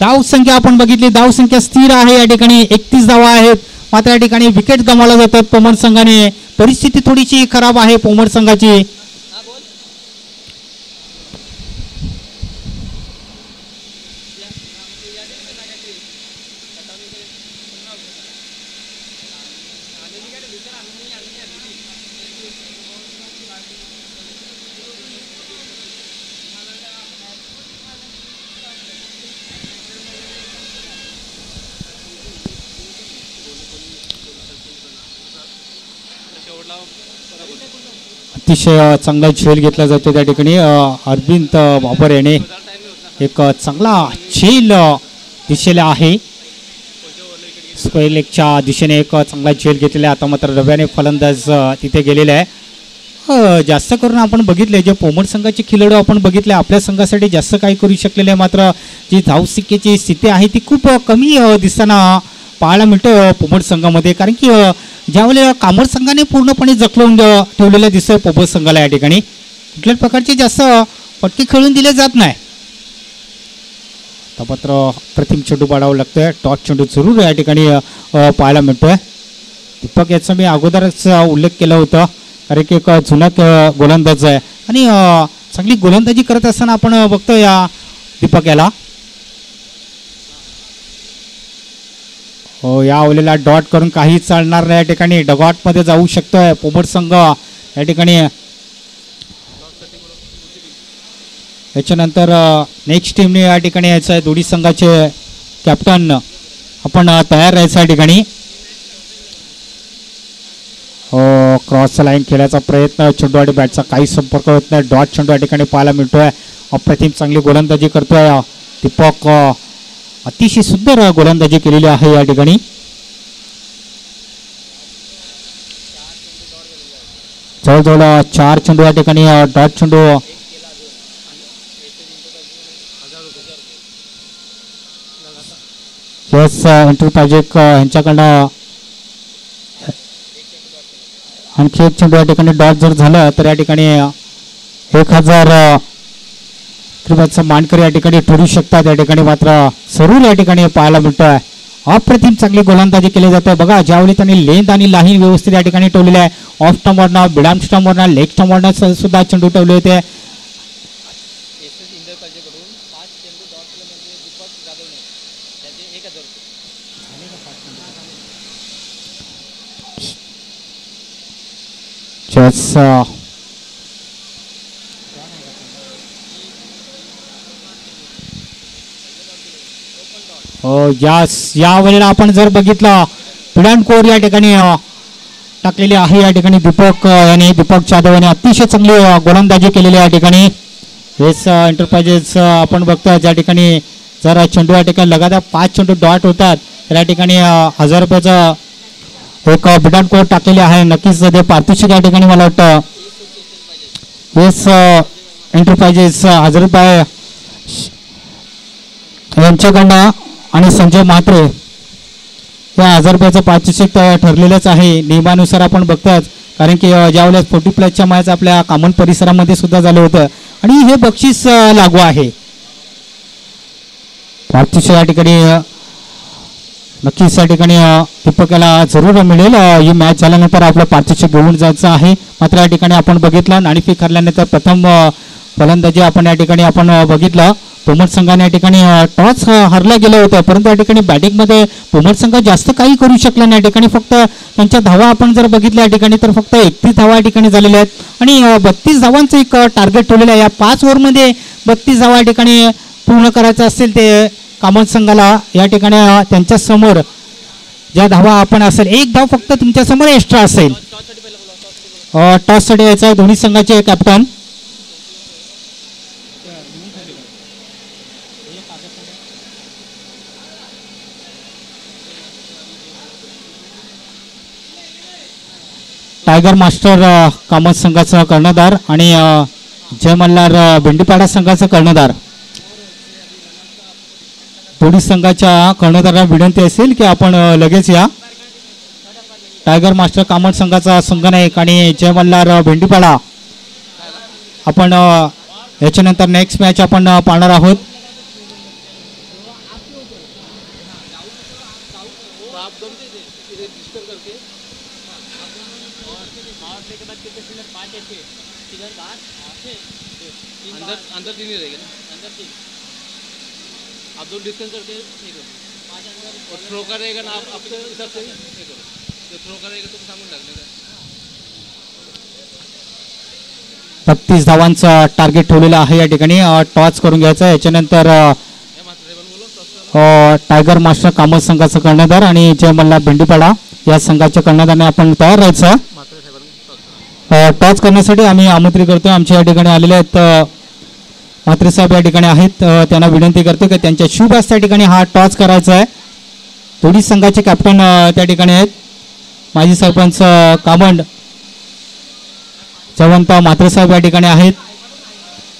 धाव संख्या आपण बघितली, धाव संख्या स्थिर आहे या ठिकाणी 31 धावा आहेत, मात्र या ठिकाणी विकेट गमावल्या जातात पोमर संघाने. परिस्थिती थोडीशी खराब आहे पोमर संघाची. अतिशय चांगला झेल घेतला जातो त्या ठिकाणी. अरविंद बाबर याने एक चांगला झेल दिशेला आहे. स्क्वेअर लेगच्या दिशेने एक चांगला झेल घेतलेला आहे. आता मात्र रव्याने फलंदाज तिथे गेलेला आहे. जास्त करून आपण बघितले जे पोमर संघाचे खिलाडू आपण बघितले आपल्या संघासाठी जास्त काही करू शकलेले आहे, मात्र जी धावसंख्येची स्थिती आहे ती खूप कमी दिसताना पाहायला मिळतं पोमर संघामध्ये, कारण की ज्यावेळेला कामर संघाने पूर्णपणे जखलवून ठेवलेलं दिसतंय पोमर संघाला. या ठिकाणी कुठल्याच प्रकारचे जास्त पटके खेळून दिले जात नाही. मात्र प्रथम चेंडू पाडावं लागतोय. टॉस चेंडू जरूर या ठिकाणी पाहायला मिळतोय. दीपक याचा मी अगोदरच उल्लेख केला होता, कारण की एक जुना गोलंदाज आहे आणि चांगली गोलंदाजी करत असताना आपण बघतो या दीपक याला. या ओलेला डॉट करून काही चालणार नाही. या ठिकाणी डगॉटमध्ये जाऊ शकतोय पोमर संघ. या ठिकाणी याच्यानंतर नेक्स्ट टीमने या ठिकाणी यायचं आहे. दोन्ही संघाचे कॅप्टन आपण तयार राहायचं या ठिकाणी. क्रॉस लाईन खेळायचा प्रयत्न, चेंडू आणि बॅटचा काही संपर्क होत नाही. डॉट चेंडू या ठिकाणी पाहायला मिळतोय. अप्रतिम चांगली गोलंदाजी करतोय दीपक. अतिशय सुंदर गोलंदाजी केलेली आहे या ठिकाणी. जवळजवळ 4 चेंडू या ठिकाणी डॉट चेंडू एंट्री पाहिजे यांच्याकडनं. आणखी एक चेंडू या ठिकाणी डॉट जर झालं तर या ठिकाणी 1000 क्रिकेटचा मानकरी या ठिकाणी ठरू शकतात. या ठिकाणी मात्र जरूर या ठिकाणी पाहायला मिळतोय अप्रतिम चांगली गोलंदाजी केली जाते. बघा ज्यावेळी त्यांनी लेंथ आणि लाईन व्यवस्थित या ठिकाणी ठेवलेली आहे. ऑफ स्टंपवरनं, मिडआर्म स्टंपवरनं, लेग स्टंपवरनं सुद्धा चेंडू ठेवले होते. या वेळेला आपण जर बघितलं पिडान कोर या ठिकाणी टाकलेली आहे. या ठिकाणी दीपक जाधव यांनी अतिशय चांगली गोलंदाजी केलेली आहे. या ठिकाणी हेच एंटरप्राइजेस आपण बघतोय ज्या ठिकाणी जर चेंडू या ठिकाणी लगातार 5 चेंडू डॉट होतात तर या ठिकाणी 1000 रुपयाचं एक बिडान कोर टाकलेली आहे. नक्कीच ते पारितोषिक या ठिकाणी मला वाटतं हेच एंटरप्राइजेस 1000 रुपये यांच्याकडनं आणि संजय म्हात्रे या 1000 रुपयाचं पारितोषिक ठरलेलंच आहे नियमानुसार आपण बघतोच. कारण की ज्यावेळेस 40+ मॅच आपल्या कॉमन परिसरामध्ये सुद्धा झालं होतं आणि हे बक्षीस लागू आहे. पारितोषिक या ठिकाणी नक्कीच या ठिकाणी दीपकाला जरूर मिळेल. ही मॅच झाल्यानंतर आपलं पारितोषिक घेऊन जायचं आहे. मात्र या ठिकाणी आपण बघितलं नाणेफेक हरल्यानंतर प्रथम फलंदाजी आपण या ठिकाणी आपण बघितलं पोमट संघाने या ठिकाणी टॉस हरला गेलं होतं. परंतु या ठिकाणी बॅटिंगमध्ये पोमट संघ जास्त काही करू शकला नाही. या ठिकाणी फक्त त्यांच्या धावा आपण जर बघितल्या या ठिकाणी तर फक्त 31 धावा या ठिकाणी झालेल्या आहेत आणि 32 धावांचं एक टार्गेट ठेवलेलं आहे. या 5 ओव्हरमध्ये 32 धावा या ठिकाणी पूर्ण करायचं असेल ते कामत संघाला या ठिकाणी त्यांच्या समोर ज्या धावा आपण असेल एक धाव फक्त तुमच्या समोर एक्स्ट्रा असेल. टॉससाठी यायचं आहे दोन्ही संघाचे कॅप्टन टायगर मास्टर कामत संघाचा कर्णधार आणि जय मल्हार भेंडीपाडा संघाचा कर्णधार. दोन्ही संघाच्या कर्णधारांना विनंती असेल की आपण लगेच या. टायगर मास्टर कामत संघाचा संघनायक आणि जय मल्हार भेंडीपाडा आपण याच्यानंतर नेक्स्ट मॅच आपण पाहणार आहोत. अंदर 3 ही रहेगा ना, अंदर 3 आप 2 डिस्टेंस करके ये करो 5 अंदर और थ्रो करेगा ना आप आपके हिसाब से ये करो जो थ्रो करेगा तो सामने लगने का. 32 धावांचं टार्गेट ठेवलेलं आहे. या ठिकाणी टॉस करून घ्यायचं. याच्यानंतर टायगर मास्टर कामत संघाचा कर्णधार आणि जय मल्हार भेंडीपाडा या संघाच्या कर्णधाराने आपण तयार राहायचं. टॉस करण्यासाठी आम्ही आमंत्रित करतोय. आमच्या या ठिकाणी आलेले आहेत म्हात्रे साहेब या ठिकाणी आहेत. त्यांना विनंती करतो की त्यांच्या शुभ हस्ते या ठिकाणी हा टॉस करायचा आहे. दोन्ही संघाचे कॅप्टन त्या ठिकाणी आहेत. माजी सरपंच कामंड जवंत म्हात्रे साहेब या ठिकाणी आहेत.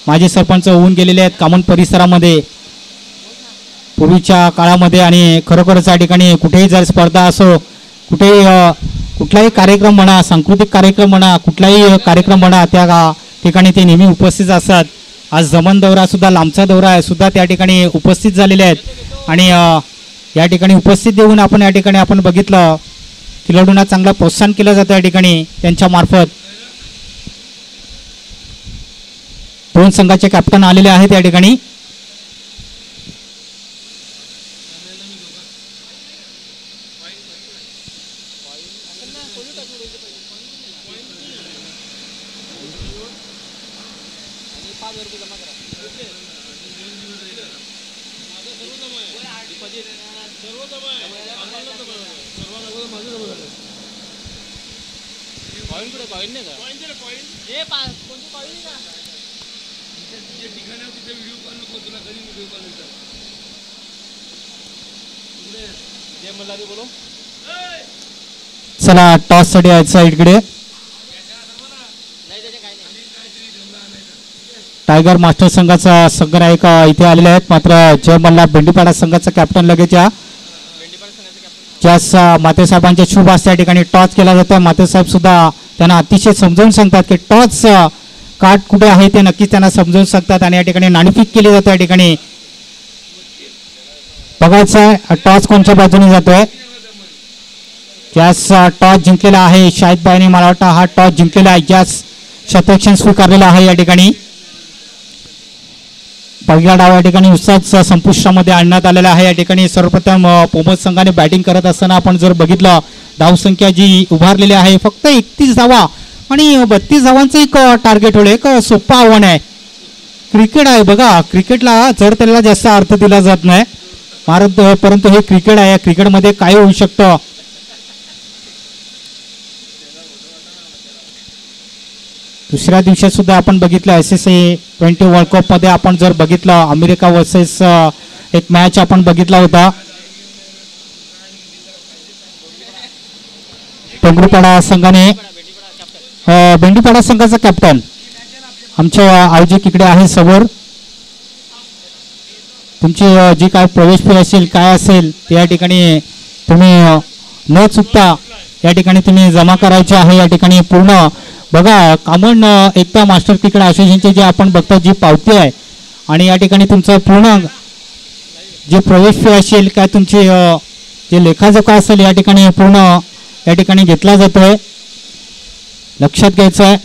माजी सरपंच होऊन गेलेले आहेत कामन परिसरामध्ये पूर्वीच्या काळामध्ये आणि खरोखरच या ठिकाणी कुठेही जर स्पर्धा असो कुठलाही कार्यक्रम म्हणा सांस्कृतिक कार्यक्रम म्हणा कुठलाही कार्यक्रम म्हणा त्या ठिकाणी ते नेहमी उपस्थित असतात. आज जमन दौरा सुद्धा लांबचा दौरा आहे सुद्धा त्या ठिकाणी उपस्थित झालेले आहेत आणि या ठिकाणी उपस्थित देऊन आपण या ठिकाणी आपण बघितलं खेळाडूंना चांगलं प्रोत्साहन केलं जातं. या ठिकाणी त्यांच्या मार्फत 2 संघाचे कॅप्टन आलेले आहेत. या ठिकाणी चला टॉस साठी यायचं इकडे. टायगर मास्टर संघाचा संघनायक इथे आलेले आहेत. मात्र जय मल्हार भेंडीपाडा संघाचा कॅप्टन लगेच या ज्यास म्हात्रे साहेबांच्या शुभ हस्ते या ठिकाणी टॉस केला जातो. म्हात्रे साहेब सुद्धा त्यांना अतिशय समजावून सांगतात की टॉस कार्ड कुठे आहे ते नक्कीच त्यांना समजावून सांगतात आणि या ठिकाणी नाणेफेक केली जाते. या ठिकाणी बघायचं आहे टॉस कोणत्या बाजूने जातोय. ज्यास टॉस जिंकलेला आहे शाहिद भाईने, मला वाटतं हा टॉस जिंकलेला आहे, ज्यास शतरक्षण स्वीकारलेला आहे. या ठिकाणी पहिला डाव या ठिकाणी नुकताच संपुष्टामध्ये आणण्यात आलेला आहे. या ठिकाणी सर्वप्रथम पोमत संघाने बॅटिंग करत असताना आपण जर बघितलं धावसंख्या जी उभारलेली आहे फक्त 31 धावा आणि 32 धावांचं एक टार्गेट होईल. एक सोपं आव्हान आहे. क्रिकेट आहे बघा, क्रिकेटला जर त्याला जास्त अर्थ दिला जात नाही परंतु हे क्रिकेट आहे. क्रिकेटमध्ये काय होऊ शकतं. दुसऱ्या दिवशी सुद्धा आपण बघितलं ICC 20 वर्ल्ड कप मध्ये आपण जर बघितलं अमेरिका वर्सेस एक मॅच आपण बघितला होता. पेंगरुपाडा संघाने बेंडीपाडा संघाचा कॅप्टन आमच्या आयोजक इकडे आहे समोर. तुमची जी काय प्रवेश फी असेल काय असेल ते या ठिकाणी तुम्ही न चुकता या ठिकाणी तुम्ही जमा करायचे आहे. या ठिकाणी पूर्ण बघा कामन एकता मास्टर क्रिकेट असोसिएशनचे जे आपण बघतो जी पावती आहे आणि या ठिकाणी तुमचं पूर्ण जे प्रवेश फी असेल काय तुमची जे लेखाजोखा असेल या ठिकाणी पूर्ण या ठिकाणी घेतला जातोय. लक्षात घ्यायचं आहे.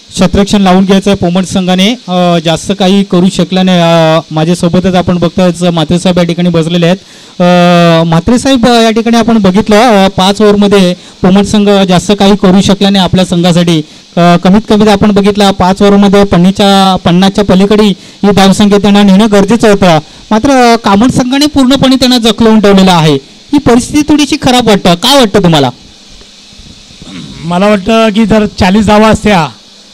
शतरक्षण लावून घ्यायचं आहे. पोमट संघाने जास्त काही करू शकला नाही. माझ्यासोबतच आपण बघतोय म्हात्रेसाहेब या ठिकाणी बसलेले आहेत. म्हात्रेसाहेब या ठिकाणी आपण बघितलं 5 ओव्हरमध्ये पोमट संघ जास्त काही करू शकला नाही आपल्या संघासाठी. कमीत कमी आपण बघितलं 5 ओव्हरमध्ये 50च्या पलीकडे ही धावसंख्या त्यांना नेणं गरजेचं होतं. मात्र कामट संघाने पूर्णपणे त्यांना जखलवून ठेवलेलं आहे. ही परिस्थिती थोडीशी खराब वाटतं. काय वाटतं तुम्हाला. मला वाटतं की जर 40 धावा असत्या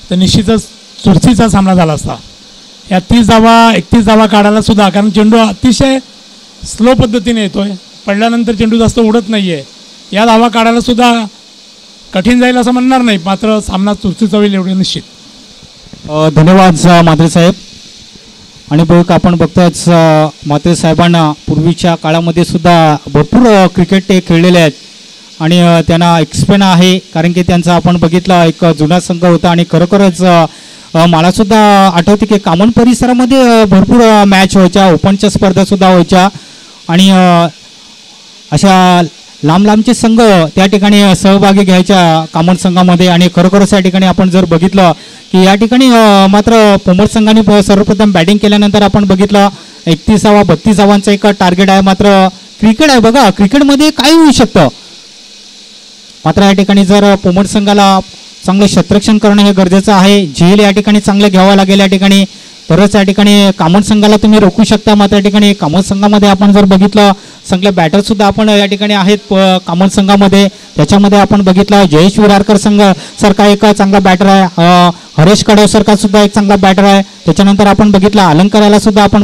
तर निश्चितच चुरशीचा सामना झाला असता. या 30 धावा 31 धावा काढायला सुद्धा, कारण चेंडू अतिशय स्लो पद्धतीने येतोय, पडल्यानंतर चेंडू जास्त उडत नाही आहे. या धावा काढायला सुद्धा कठीण जाईल असं म्हणणार नाही, मात्र सामना चुरशीचा होईल एवढे निश्चित. धन्यवाद म्हात्रे साहेब. आणि बघ आपण बघतोच म्हात्रे साहेबांना पूर्वीच्या काळामध्ये सुद्धा भरपूर क्रिकेट ते खेळलेले आहेत आणि त्यांना एक्सपेन आहे, कारण की त्यांचा आपण बघितलं एक जुना संघ होता आणि खरोखरच मलासुद्धा आठवते की कामन परिसरामध्ये भरपूर मॅच व्हायच्या, ओपनच्या स्पर्धासुद्धा व्हायच्या आणि अशा लांब लांबचे संघ त्या ठिकाणी सहभागी घ्यायच्या कामन संघामध्ये. आणि खरोखरच या ठिकाणी आपण जर बघितलं की या ठिकाणी मात्र पोमट संघाने सर्वप्रथम बॅटिंग केल्यानंतर आपण बघितलं 31 धावा 32 धावांचा एक टार्गेट आहे. मात्र क्रिकेट आहे बघा, क्रिकेटमध्ये काय होऊ शकतं. मात्र या ठिकाणी जर पोमट संघाला चांगलं क्षेत्ररक्षण करणं हे गरजेचं आहे. झेल या ठिकाणी चांगलं घ्यावं लागेल या ठिकाणी, तरच या ठिकाणी कामन संघाला तुम्ही रोखू शकता. मात्र या ठिकाणी कामन संघामध्ये आपण जर बघितलं चांगले बॅटरसुद्धा आपण या ठिकाणी आहेत कामन संघामध्ये. त्याच्यामध्ये आपण बघितलं जयेश विरारकर संघ सारखा एक चांगला बॅटर आहे, हरेश कडवसारखा सुद्धा एक चांगला बॅटर आहे. त्याच्यानंतर आपण बघितलं अलंकाराला सुद्धा आपण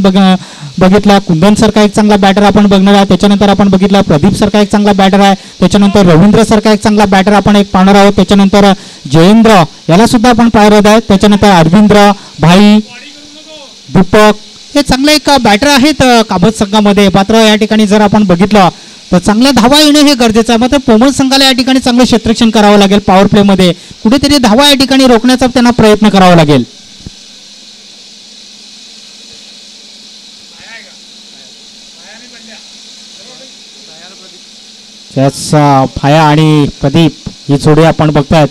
बघितला कुंदन सारखा एक चांगला बॅटर आपण बघणार आहे. त्याच्यानंतर आपण बघितलं प्रदीप सारखा एक चांगला बॅटर आहे. त्याच्यानंतर रवींद्र सारखा एक चांगला बॅटर आपण एक पाहणार आहोत. त्याच्यानंतर जयेंद्र याला सुद्धा आपण पाहत आहेत. त्याच्यानंतर अरविंद्र भाई दीपक हे चांगले एक बॅटर आहेत काबत संघामध्ये. मात्र या ठिकाणी जर आपण बघितलं तर चांगल्या धावा येणं हे गरजेचं आहे. मात्र पोमट संघाला या ठिकाणी चांगलं क्षेत्ररक्षण करावं लागेल. पॉवर प्लेमध्ये कुठेतरी धावा या ठिकाणी रोखण्याचा त्यांना प्रयत्न करावा लागेल. फाया आणि प्रदीप ही जोडी आपण बघतायत.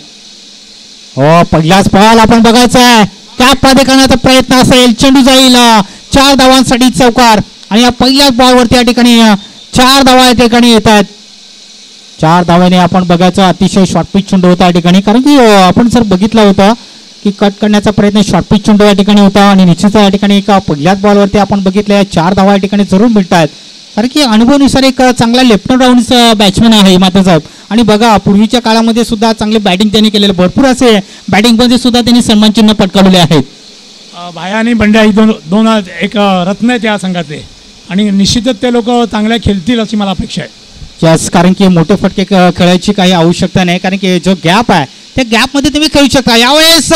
हो पहिलाच बॉल आपण बघायचा आहे. कॅप मध्ये करण्याचा प्रयत्न असेल, चेंडू जाईल 4 धावांसाठी चौकार आणि या पहिल्याच बॉलवरती या ठिकाणी 4 धावा या ठिकाणी येत आहेत. 4 धाव्याने आपण बघायचं अतिशय शॉर्ट पिच चेंडू होता या ठिकाणी, कारण की आपण जर बघितलं होतं की कट करण्याचा प्रयत्न शॉर्ट पिच चेंडू या ठिकाणी होता आणि निश्चित या ठिकाणी एका पहिल्याच बॉलवरती आपण बघितलं 4 धावा या ठिकाणी जरूर मिळत आहेत. कारण की अनुभवानुसार एक चांगला लेफ्ट राऊंड बॅट्समॅन आहे मात्र साहेब. आणि बघा पूर्वीच्या काळामध्ये सुद्धा चांगले बॅटिंग त्यांनी केलेले, भरपूर असे बॅटिंगमध्ये सुद्धा त्यांनी सन्मान चिन्ह पटकावलेले आहेत. भाया आणि बंड्या ही दोन एक रत्न आहेत या संघातले आणि निश्चितच ते लोक चांगल्या खेळतील अशी मला अपेक्षा आहे. यस, कारण की मोठे फटके खेळायची काही आवश्यकता नाही, कारण की जो गॅप आहे त्या गॅपमध्ये तुम्ही खेळू शकता. यावेळेस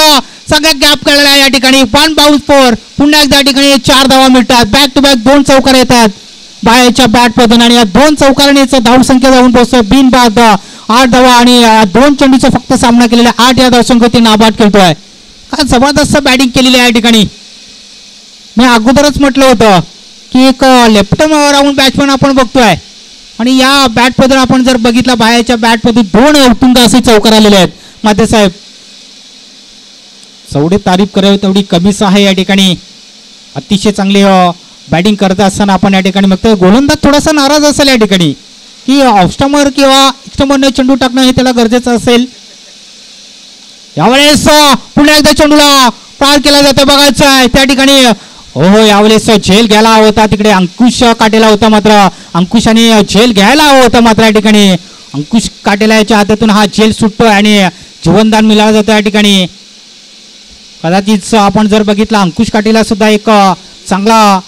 सगळ्या गॅप खेळला आहे या ठिकाणी 1 बाउन्स 4. पुन्हा एकदा या ठिकाणी 4 धावा मिळतात. बॅक टू बॅक 2 चौकार येतात. बाहेरच्या बॅट पद्धतीने आणि या 2 चौकारणीचं धावसंख्या जाऊन पोहोचतोय बिनबाद 8 धावा आणि 2 चेंडूचा फक्त सामना केलेला 8 या धावसंख्येवरती नाबाद खेळतोय. काय जबरदस्त बॅटिंग केलेली आहे या ठिकाणी. मी अगोदरच म्हटलं होतं की एक लेफ्ट राऊंड बॅट्समन आपण बघतोय आणि या बॅट पद्धतीने आपण जर बघितला बाहेरच्या बॅट पद्धती 2 उत्तुंग असे चौकार आलेले आहेत. मातेसाहेब जेवढी तारीफ करावी तेवढी कमीच आहे या ठिकाणी. अतिशय चांगली बॅटिंग करत असताना आपण या ठिकाणी बघतोय गोलंदाज थोडासा नाराज असेल या ठिकाणी की ऑफस्टंबर किंवा एक्स्टंबरने चेंडू टाकणं हे त्याला गरजेचं असेल. यावेळेस पुन्हा एकदा चेंडूला पार केला जातो बघायचं आहे त्या ठिकाणी. हो यावेळेस झेल घ्यायला हवा होता तिकडे अंकुश काटेला होता मात्र अंकुशाने झेल घ्यायला हवा होता मात्र या ठिकाणी अंकुश काटेला याच्या हातातून हा झेल सुटतोय आणि जीवनदान मिळालं जातं या ठिकाणी. कदाचित आपण जर बघितलं अंकुश काटेला सुद्धा एक चांगला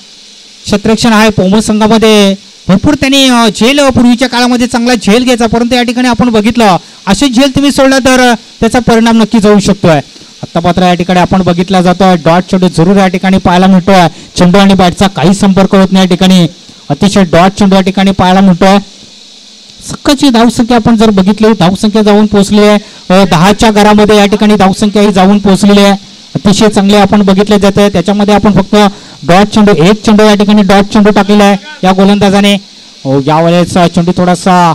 क्षेत्ररक्षण आहे. पोमो संघामध्ये भरपूर त्यांनी झेल पूर्वीच्या काळामध्ये चांगला झेल घ्यायचा परंतु या ठिकाणी आपण बघितलं असे झेल तुम्ही सोडला तर त्याचा परिणाम नक्कीच होऊ शकतोय. आता मात्र या ठिकाणी आपण बघितला जातोय डॉट चेंडू जरूर या ठिकाणी पाहायला मिळतोय. चेंडू आणि बॅटचा काही संपर्क होत नाही या ठिकाणी. अतिशय डॉट चेंडू या ठिकाणी पाहायला मिळतोय. सक्काची धावसंख्या आपण जर बघितली धावसंख्या जाऊन पोहोचली आहे 10च्या घरामध्ये या ठिकाणी धावसंख्या ही जाऊन पोहोचलेली आहे. अतिशय चांगले आपण बघितले जाते. त्याच्यामध्ये आपण फक्त डॉट चेंडू एक चेंडू या ठिकाणी डॉट चेंडू टाकलेला आहे या गोलंदाजाने. यावेळेस चेंडू थोडासा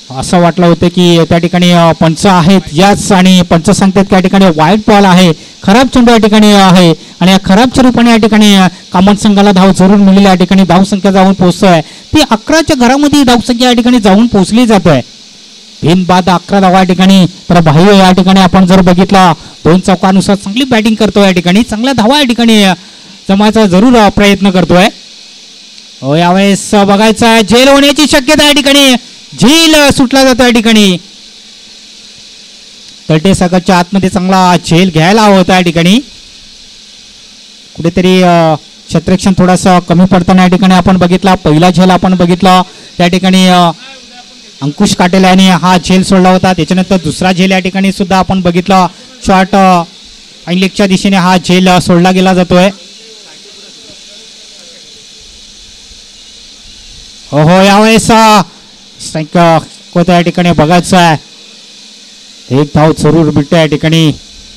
असं वाटलं होतं की त्या ठिकाणी पंच आहेत याच आणि पंच सांगतात की या ठिकाणी वाईट बॉल आहे खराब चेंडू या ठिकाणी आहे आणि या खराब चेंडूपणे या ठिकाणी कामत संघाला धाव जरूर मिळेल. या ठिकाणी धावसंख्या जाऊन पोहोचतोय ती 11च्या घरामध्ये धावसंख्या या ठिकाणी जाऊन पोहोचली जातोय. बिनबाद 11 धावा या ठिकाणी. तर बाह्य या ठिकाणी आपण जर बघितला 2 चौकानुसार चांगली बॅटिंग करतोय या ठिकाणी. चांगल्या धावा या ठिकाणी जमायचा जरूर प्रयत्न करतोय. यावेळेस बघायचं आहे झेल होण्याची शक्यता या ठिकाणी. झेल सुटला जातो या ठिकाणी. तटे सागरच्या आतमध्ये चांगला झेल घ्यायला हवा होता या ठिकाणी. कुठेतरी क्षेत्ररक्षण थोडासा कमी पडताना या ठिकाणी आपण बघितला. पहिला झेल आपण बघितला त्या ठिकाणी अंकुश काटेला याने हा झेल सोडला होता. त्याच्यानंतर दुसरा झेल या ठिकाणी सुद्धा आपण बघितला. शॉर्ट ऐनलेगच्या दिशेने हा झेल सोडला गेला जातोय. हो यावेळेस स्ट्राईक कोणत्या या ठिकाणी बघायचं आहे. एक धाव जरूर मिळते या ठिकाणी.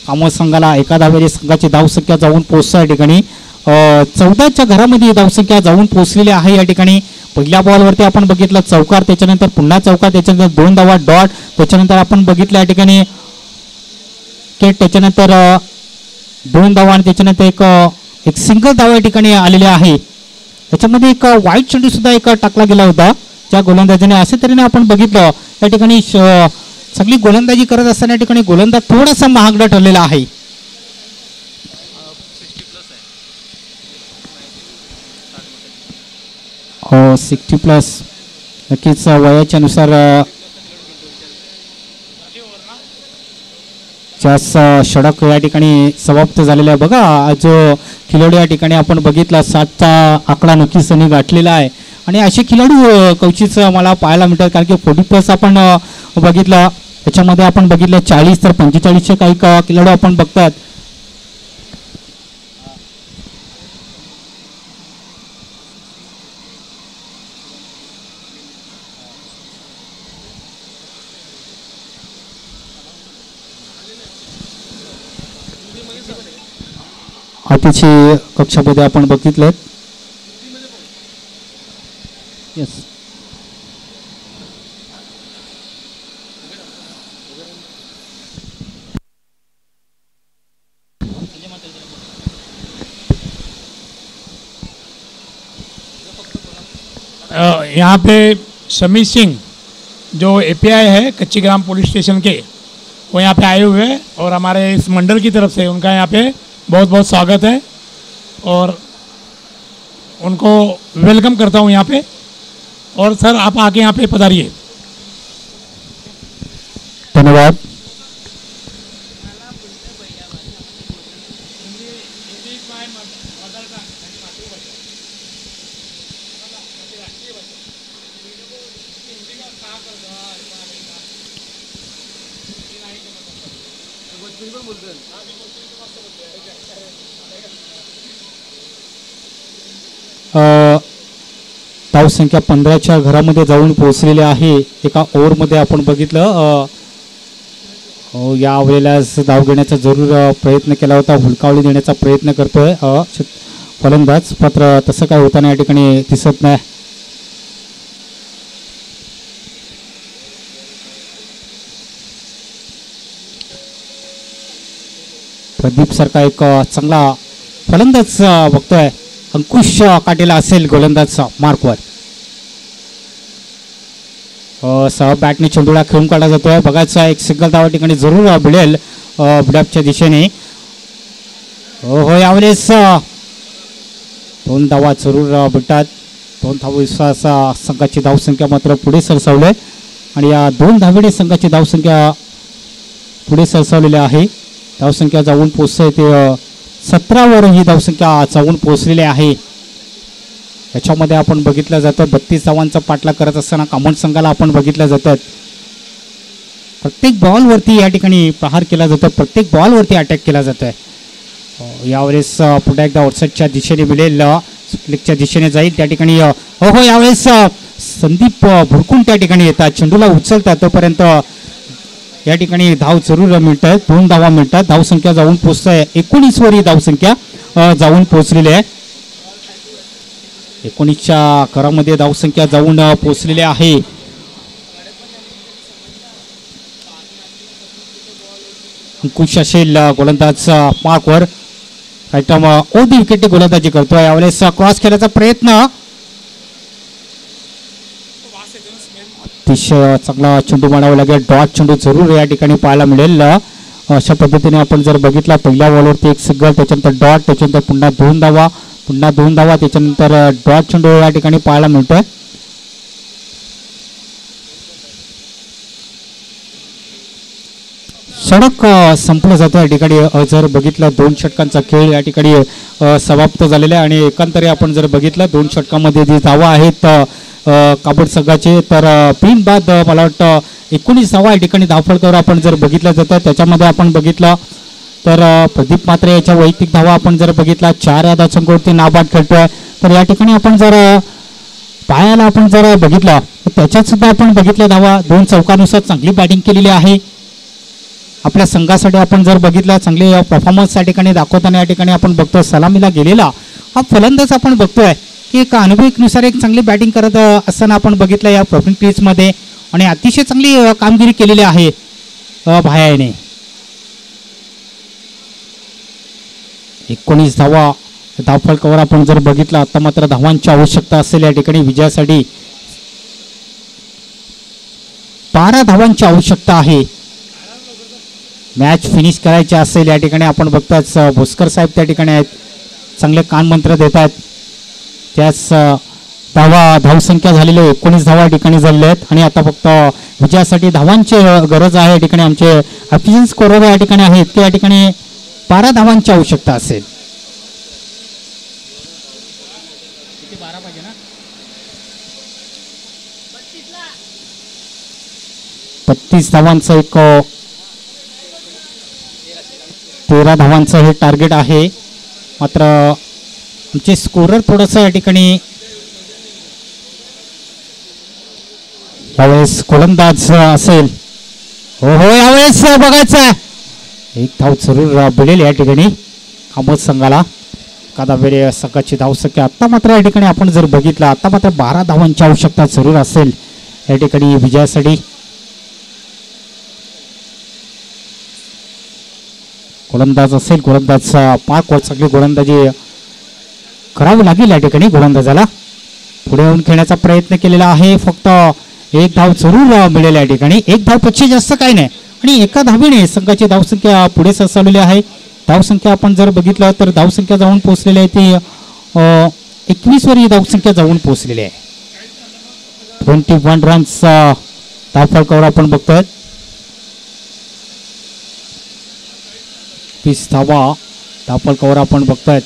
कामत संघाला एका धावेने संघाची धावसंख्या जाऊन पोहोचते या ठिकाणी. 14च्या घरामध्ये धावसंख्या जाऊन पोहोचलेली आहे या ठिकाणी. पहिल्या बॉलवरती आपण बघितलं चौकार त्याच्यानंतर पुन्हा चौकार त्याच्यानंतर 2 धावा डॉट त्याच्यानंतर आपण बघितलं या ठिकाणी केट त्याच्यानंतर 2 धावा आणि त्याच्यानंतर एक सिंगल धाव या ठिकाणी आलेले आहे. त्याच्यामध्ये एक वाईट चेंडू सुद्धा एक टाकला गेला होता त्या गोलंदाजीने. असे तऱ्हेने आपण बघितलं या ठिकाणी सगळी गोलंदाजी करत असताना या ठिकाणी गोलंदाज थोडासा महागडा ठरलेला आहे. हो 60+ नक्कीच वयाच्या नुसार जास्त षडक या ठिकाणी समाप्त झालेला आहे. बघा जो खिलाडू या ठिकाणी आपण बघितला 7चा आकडा नक्कीच त्यांनी गाठलेला आहे आणि असे खिलाडू कवचीच मला पाहायला मिळतात कारण की 40+ आपण बघितलं त्याच्यामध्ये आपण बघितलं 40 तर 45चे काही खिलाडू आपण बघतात. अतिशय कक्षामध्ये आपण बघितलं. येस यहाँ पे शमी सिंह जो एपीआई है कच्ची ग्राम पुलिस स्टेशन के वो यहाँ पे आए हुए हैं और हमारे इस मंडल की तरफ से उनका यहाँ पे बहुत बहुत स्वागत है और उनको वेलकम करता हूँ यहाँ पे. और सर आप आके यहाँ पे पधारिए. धन्यवाद. धावसंख्या 15च्या घरामध्ये जाऊन पोहोचलेले आहे. एका ओव्हरमध्ये आपण बघितलं या वेळेलाच धाव घेण्याचा जरूर प्रयत्न केला होता, हुलकावली देण्याचा प्रयत्न करतोय फलंदाज, मात्र तसं काय होताना या ठिकाणी दिसत नाही. प्रदीप सारखा एक चांगला फलंदाज बघतोय, अंकुश काटेला असेल गोलंदाजचा मार्कवर. बॅटने चेंडूला खेळून काढला जातोय. बघायचा एक सिंगल धावा ठिकाणी जरूर भिडेल बिडॅपच्या दिशेने. हो यावेळेस 2 धावा जरूर भेटतात. 2 धावा संघाची धावसंख्या मात्र पुढे सरसावली आणि या 2 धावेने संघाची धावसंख्या पुढे सरसावलेली आहे. धावसंख्या जाऊन पोहोचते ते 17वर ही धावसंख्या जाऊन पोहोचलेली आहे. याच्यामध्ये आपण बघितलं जातं 32 धावांचा पाठलाग करत असताना कामोड संघाला आपण बघितलं जातात. प्रत्येक बॉलवरती या ठिकाणी प्रहार केला जातो, प्रत्येक बॉलवरती अटॅक केला जातोय. यावेळेस पुढे एकदा आउटसाईडच्या दिशेने मिळेल, स्प्लिकच्या दिशेने जाईल त्या ठिकाणी. हो यावेळेस संदीप भुरकून त्या ठिकाणी येतात, चेंडूला उचलतात, तोपर्यंत या ठिकाणी धाव जरूर मिळतात. 2 धावा मिळतात. धावसंख्या जाऊन पोहोचते 19वर ही धावसंख्या जाऊन पोहोचलेली आहे. 19च्या घरामध्ये धावसंख्या जाऊन पोहोचलेली आहे. अंकुश असेल गोलंदाज मार्कवर, ओदी विकेट गोलंदाजी करतोय. यावेळेस क्रॉस खेळण्याचा प्रयत्न, अतिशय चांगला चेंडू मारावा लागेल. डॉट चेंडू जरूर या ठिकाणी पाहायला मिळेल. अशा पद्धतीने आपण जर बघितला पहिल्या बॉलवरती एक सिंगल, त्याच्यानंतर डॉट, त्याच्यानंतर पुन्हा 2 धावा, पुन्हा 2 धावा, त्याच्यानंतर डॉट चेंडू या ठिकाणी पाहायला मिळतोय. षटक संपलं जातं या ठिकाणी. जर बघितलं 2 षटकांचा खेळ या ठिकाणी समाप्त झालेला आहे आणि एकांतरी आपण जर बघितलं 2 षटकामध्ये जी धावा आहेत काबड संघाचे, तर बिनबाद मला वाटतं 19 धावा या ठिकाणी धावफलकावर आपण जर बघितलं जातं. त्याच्यामध्ये आपण बघितलं तर प्रदीप मात्रे याच्या वैयक्तिक धावा आपण जर बघितला 4 या धावसंख्येवरती नाबाद खेळतोय. तर या ठिकाणी आपण जर पायाला आपण जर बघितलं तर त्याच्यात सुद्धा आपण बघितल्या धावा 2 चौकानुसार चांगली बॅटिंग केलेली आहे. आपल्या संघासाठी आपण जर बघितलं चांगले परफॉर्मन्स या ठिकाणी दाखवताना या ठिकाणी आपण बघतोय. सलामीला गेलेला हा फलंदाज आपण बघतोय की एक अनुभवीनुसार एक चांगली बॅटिंग करत असताना आपण बघितलं या प्रोफिंग क्रीजमध्ये आणि अतिशय चांगली कामगिरी केलेली आहे भायाने. 19 धावा धावफलकावर आपण जर बघितलं. आता मात्र धावांची आवश्यकता असेल या ठिकाणी विजयासाठी. 12 धावांची आवश्यकता आहे मॅच फिनिश करायची असेल या ठिकाणी. आपण बघताच भोसकर साहेब त्या ठिकाणी आहेत, चांगले कानमंत्र देत आहेत. त्याच धावसंख्या झालेली 19 धावा या ठिकाणी झालेल्या आहेत आणि आता फक्त विजयासाठी धावांची गरज आहे या ठिकाणी. आमचे अफिशियन्स स्कोरर या ठिकाणी आहेत की या ठिकाणी 12 धावांची आवश्यकता असेल. 32 धावांचं एक 13 धावांचं हे टार्गेट आहे. मात्र आमचे स्कोरर थोडंसं या ठिकाणी यावेळेस गोलंदाज असेल. हो यावेळेस बघायचं एक धाव जरूर मिळेल या ठिकाणी कामत संघाला. कादावेरे संघाची धावसंख्या आता मात्र या ठिकाणी आपण जर बघितलं आता मात्र 12 धावांची आवश्यकता जरूर असेल या ठिकाणी विजयासाठी. गोलंदाज असेल, गोलंदाज मार्कवर चांगली गोलंदाजी करावी लागेल या ठिकाणी. गोलंदाजाला पुढे येऊन खेळण्याचा प्रयत्न केलेला आहे. फक्त एक धाव जरूर मिळेल या ठिकाणी. एक धावपेक्षा जास्त काही नाही आणि एका धावेने संघाची धावसंख्या पुढे सरसावलेली आहे. धावसंख्या आपण जर बघितलं तर धावसंख्या जाऊन पोहोचलेली आहे ती 21वर ही धावसंख्या जाऊन पोहोचलेली आहे. 21 रन्स धावफलकावर आपण बघतोय. 20 धावा धावफलकावर आपण बघतोय.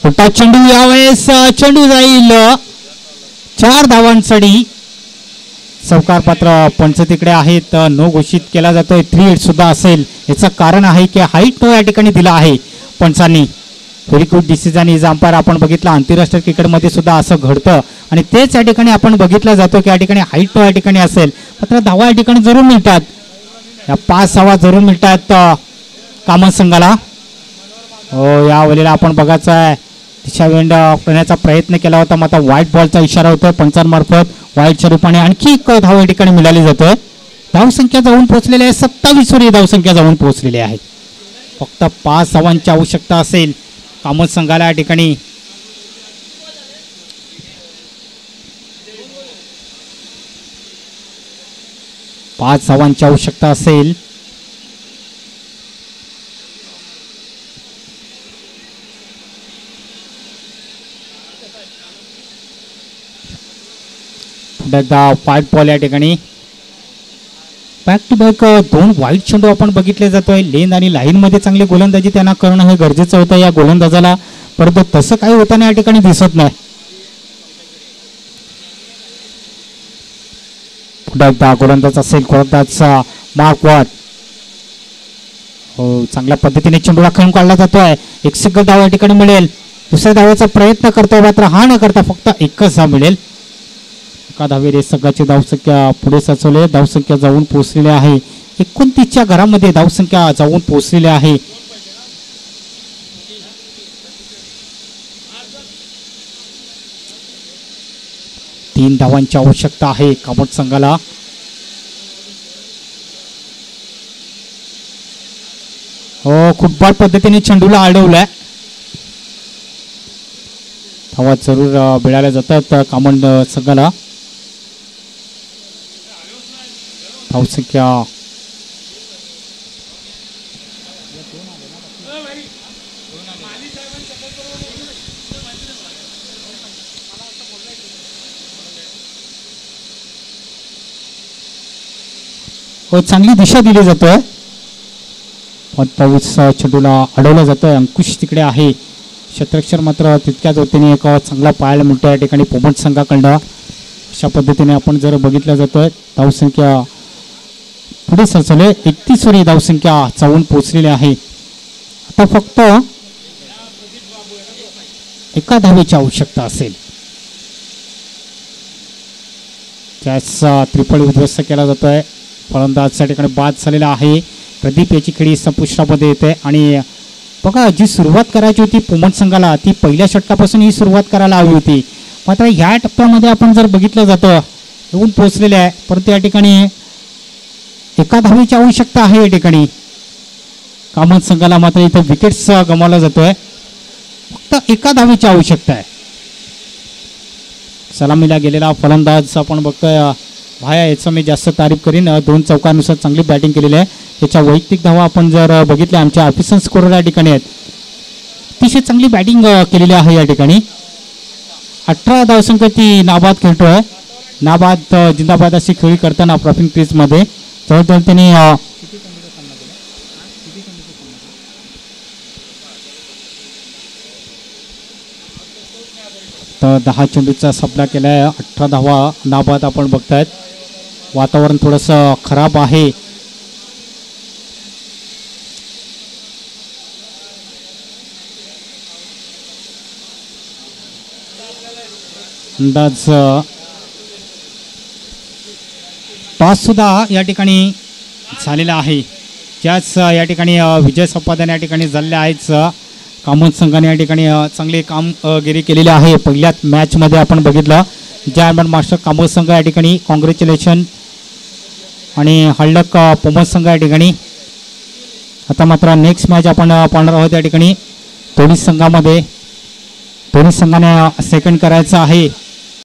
मोठा चेंडू यावेळेस चेंडू जाईल 4 धावांसाठी. चौकार पात्र पंच तिकडे आहेत, नो घोषित केला जातोय. 3 हिट सुद्धा असेल. याचं कारण आहे की हाईट नो या ठिकाणी दिला आहे पंचांनी. Very good decision is umpire. आपण बघितलं आंतरराष्ट्रीय क्रिकेटमध्ये सुद्धा असं घडतं आणि तेच या ठिकाणी आपण बघितलं जातो की या ठिकाणी हाईट या ठिकाणी असेल मात्र धावा या ठिकाणी जरूर मिळतात. या 5 धावा जरूर मिळतात कामत संघाला. हो या वेळेला आपण बघायचं आहे दिशावेंड करण्याचा प्रयत्न केला होता मात्र व्हाईट बॉलचा इशारा होतोय पंचांमार्फत. व्हाईटच्या रूपाने आणखी एक धाव या ठिकाणी मिळाली जातोय. धावसंख्या जाऊन पोहोचलेली आहे 27 वर धावसंख्या जाऊन पोहोचलेली आहे. फक्त 5 धावांची आवश्यकता असेल कामत संघाला या ठिकाणी. पाच धावांची आवश्यकता असेल. व्हाईट बॉल या ठिकाणी बॅक टू बॅक 2 व्हाईट चेंडू आपण बघितले जातोय. लेन आणि लाईन मध्ये चांगली गोलंदाजी त्यांना करणं हे गरजेचं होतं या गोलंदाजाला, परंतु तसं काही होताना या ठिकाणी दिसत नाही. पुढे एकदा गोलंदाज असेल गोलंदाजचा मार्क वॉट. हो चांगल्या पद्धतीने चेंडूला खेळून काढला जातोय. एक सिंगल धाव या ठिकाणी मिळेल. दुसऱ्या धावाचा प्रयत्न करतोय मात्र हा न करता फक्त एकच धाव मिळेल. एका धावेने संघाची धावसंख्या पुढे साचवले. धावसंख्या जाऊन पोहोचलेली आहे 29च्या घरामध्ये धावसंख्या जाऊन पोहोचलेली आहे. तीन धावांची आवश्यकता आहे कामत संघाला. हो खूप बाद पद्धतीने चेंडूला अडवलाय. धावा जरूर मिळाल्या जातात कामत संघाला. धावसंख्या चांगली दिशा दिली जातोय. पाऊस चेंडूला अडवला जातोय. अंकुश तिकडे आहे. क्षेत्ररक्षण मात्र तितक्याच वतीने एक चांगला पाहायला मिळतो या ठिकाणी पोमट संघाकडं. अशा पद्धतीने आपण जर बघितलं जातोय धावसंख्या पुढे सरसले 31 वर धावसंख्या जाऊन पोहोचलेली आहे. आता फक्त एका धावेची आवश्यकता असेल. त्याचा त्रिफळ उद्ध्वस्त केला जातोय. फलंदाजच्या ठिकाणी बाद झालेला आहे. प्रदीप याची खेळी संपुष्टामध्ये येते आणि बघा जी सुरुवात करायची होती पोमट संघाला ती पहिल्या षटकापासून ही सुरुवात करायला हवी होती. मात्र ह्या टप्प्यामध्ये आपण जर बघितलं जातं येऊन पोहोचलेले आहे परंतु या ठिकाणी एका धावेची आवश्यकता आहे. या ठिकाणी कामत संघाला मात्र इथं विकेट्स गमावला जातोय. फक्त एका धावेची आवश्यकता आहे. सलामीला गेलेला फलंदाज आपण बघतोय भाया याचं मी जास्त तारीफ करीन. 2 चौकानुसार चांगली बॅटिंग केलेली आहे. त्याच्या वैयक्तिक धावा आपण जर बघितल्या आमच्या ऑफिशियल स्कोरर या ठिकाणी आहेत. अतिशय चांगली बॅटिंग केलेली आहे या ठिकाणी. 18 धावसंख्या ती नाबाद खेळतोय. नाबाद जिंदाबाद अशी खेळी करताना प्रॉफिंग क्रीजमध्ये जवळजवळ त्यांनी तर 10 चेंडूचा सामना केलाय. 18 धावा नाबाद आपण बघतायत. वातावरण थोडंसं खराब आहे. अंदाज टॉस सुद्धा या ठिकाणी झालेला आहे. त्याच या ठिकाणी विजय संपादन या ठिकाणी झालेले आहेच. कामत संघाने या ठिकाणी चांगले कामगिरी केलेली आहे. पहिल्याच मॅचमध्ये आपण बघितलं जयमन मास्टर कामत संघ या ठिकाणी कॉंग्रॅच्युलेशन आणि हळक पोमत संघ या ठिकाणी. आता मात्र नेक्स्ट मॅच आपण पाहणार आहोत. या ठिकाणी दोन्ही संघाने सेकंड करायचं आहे.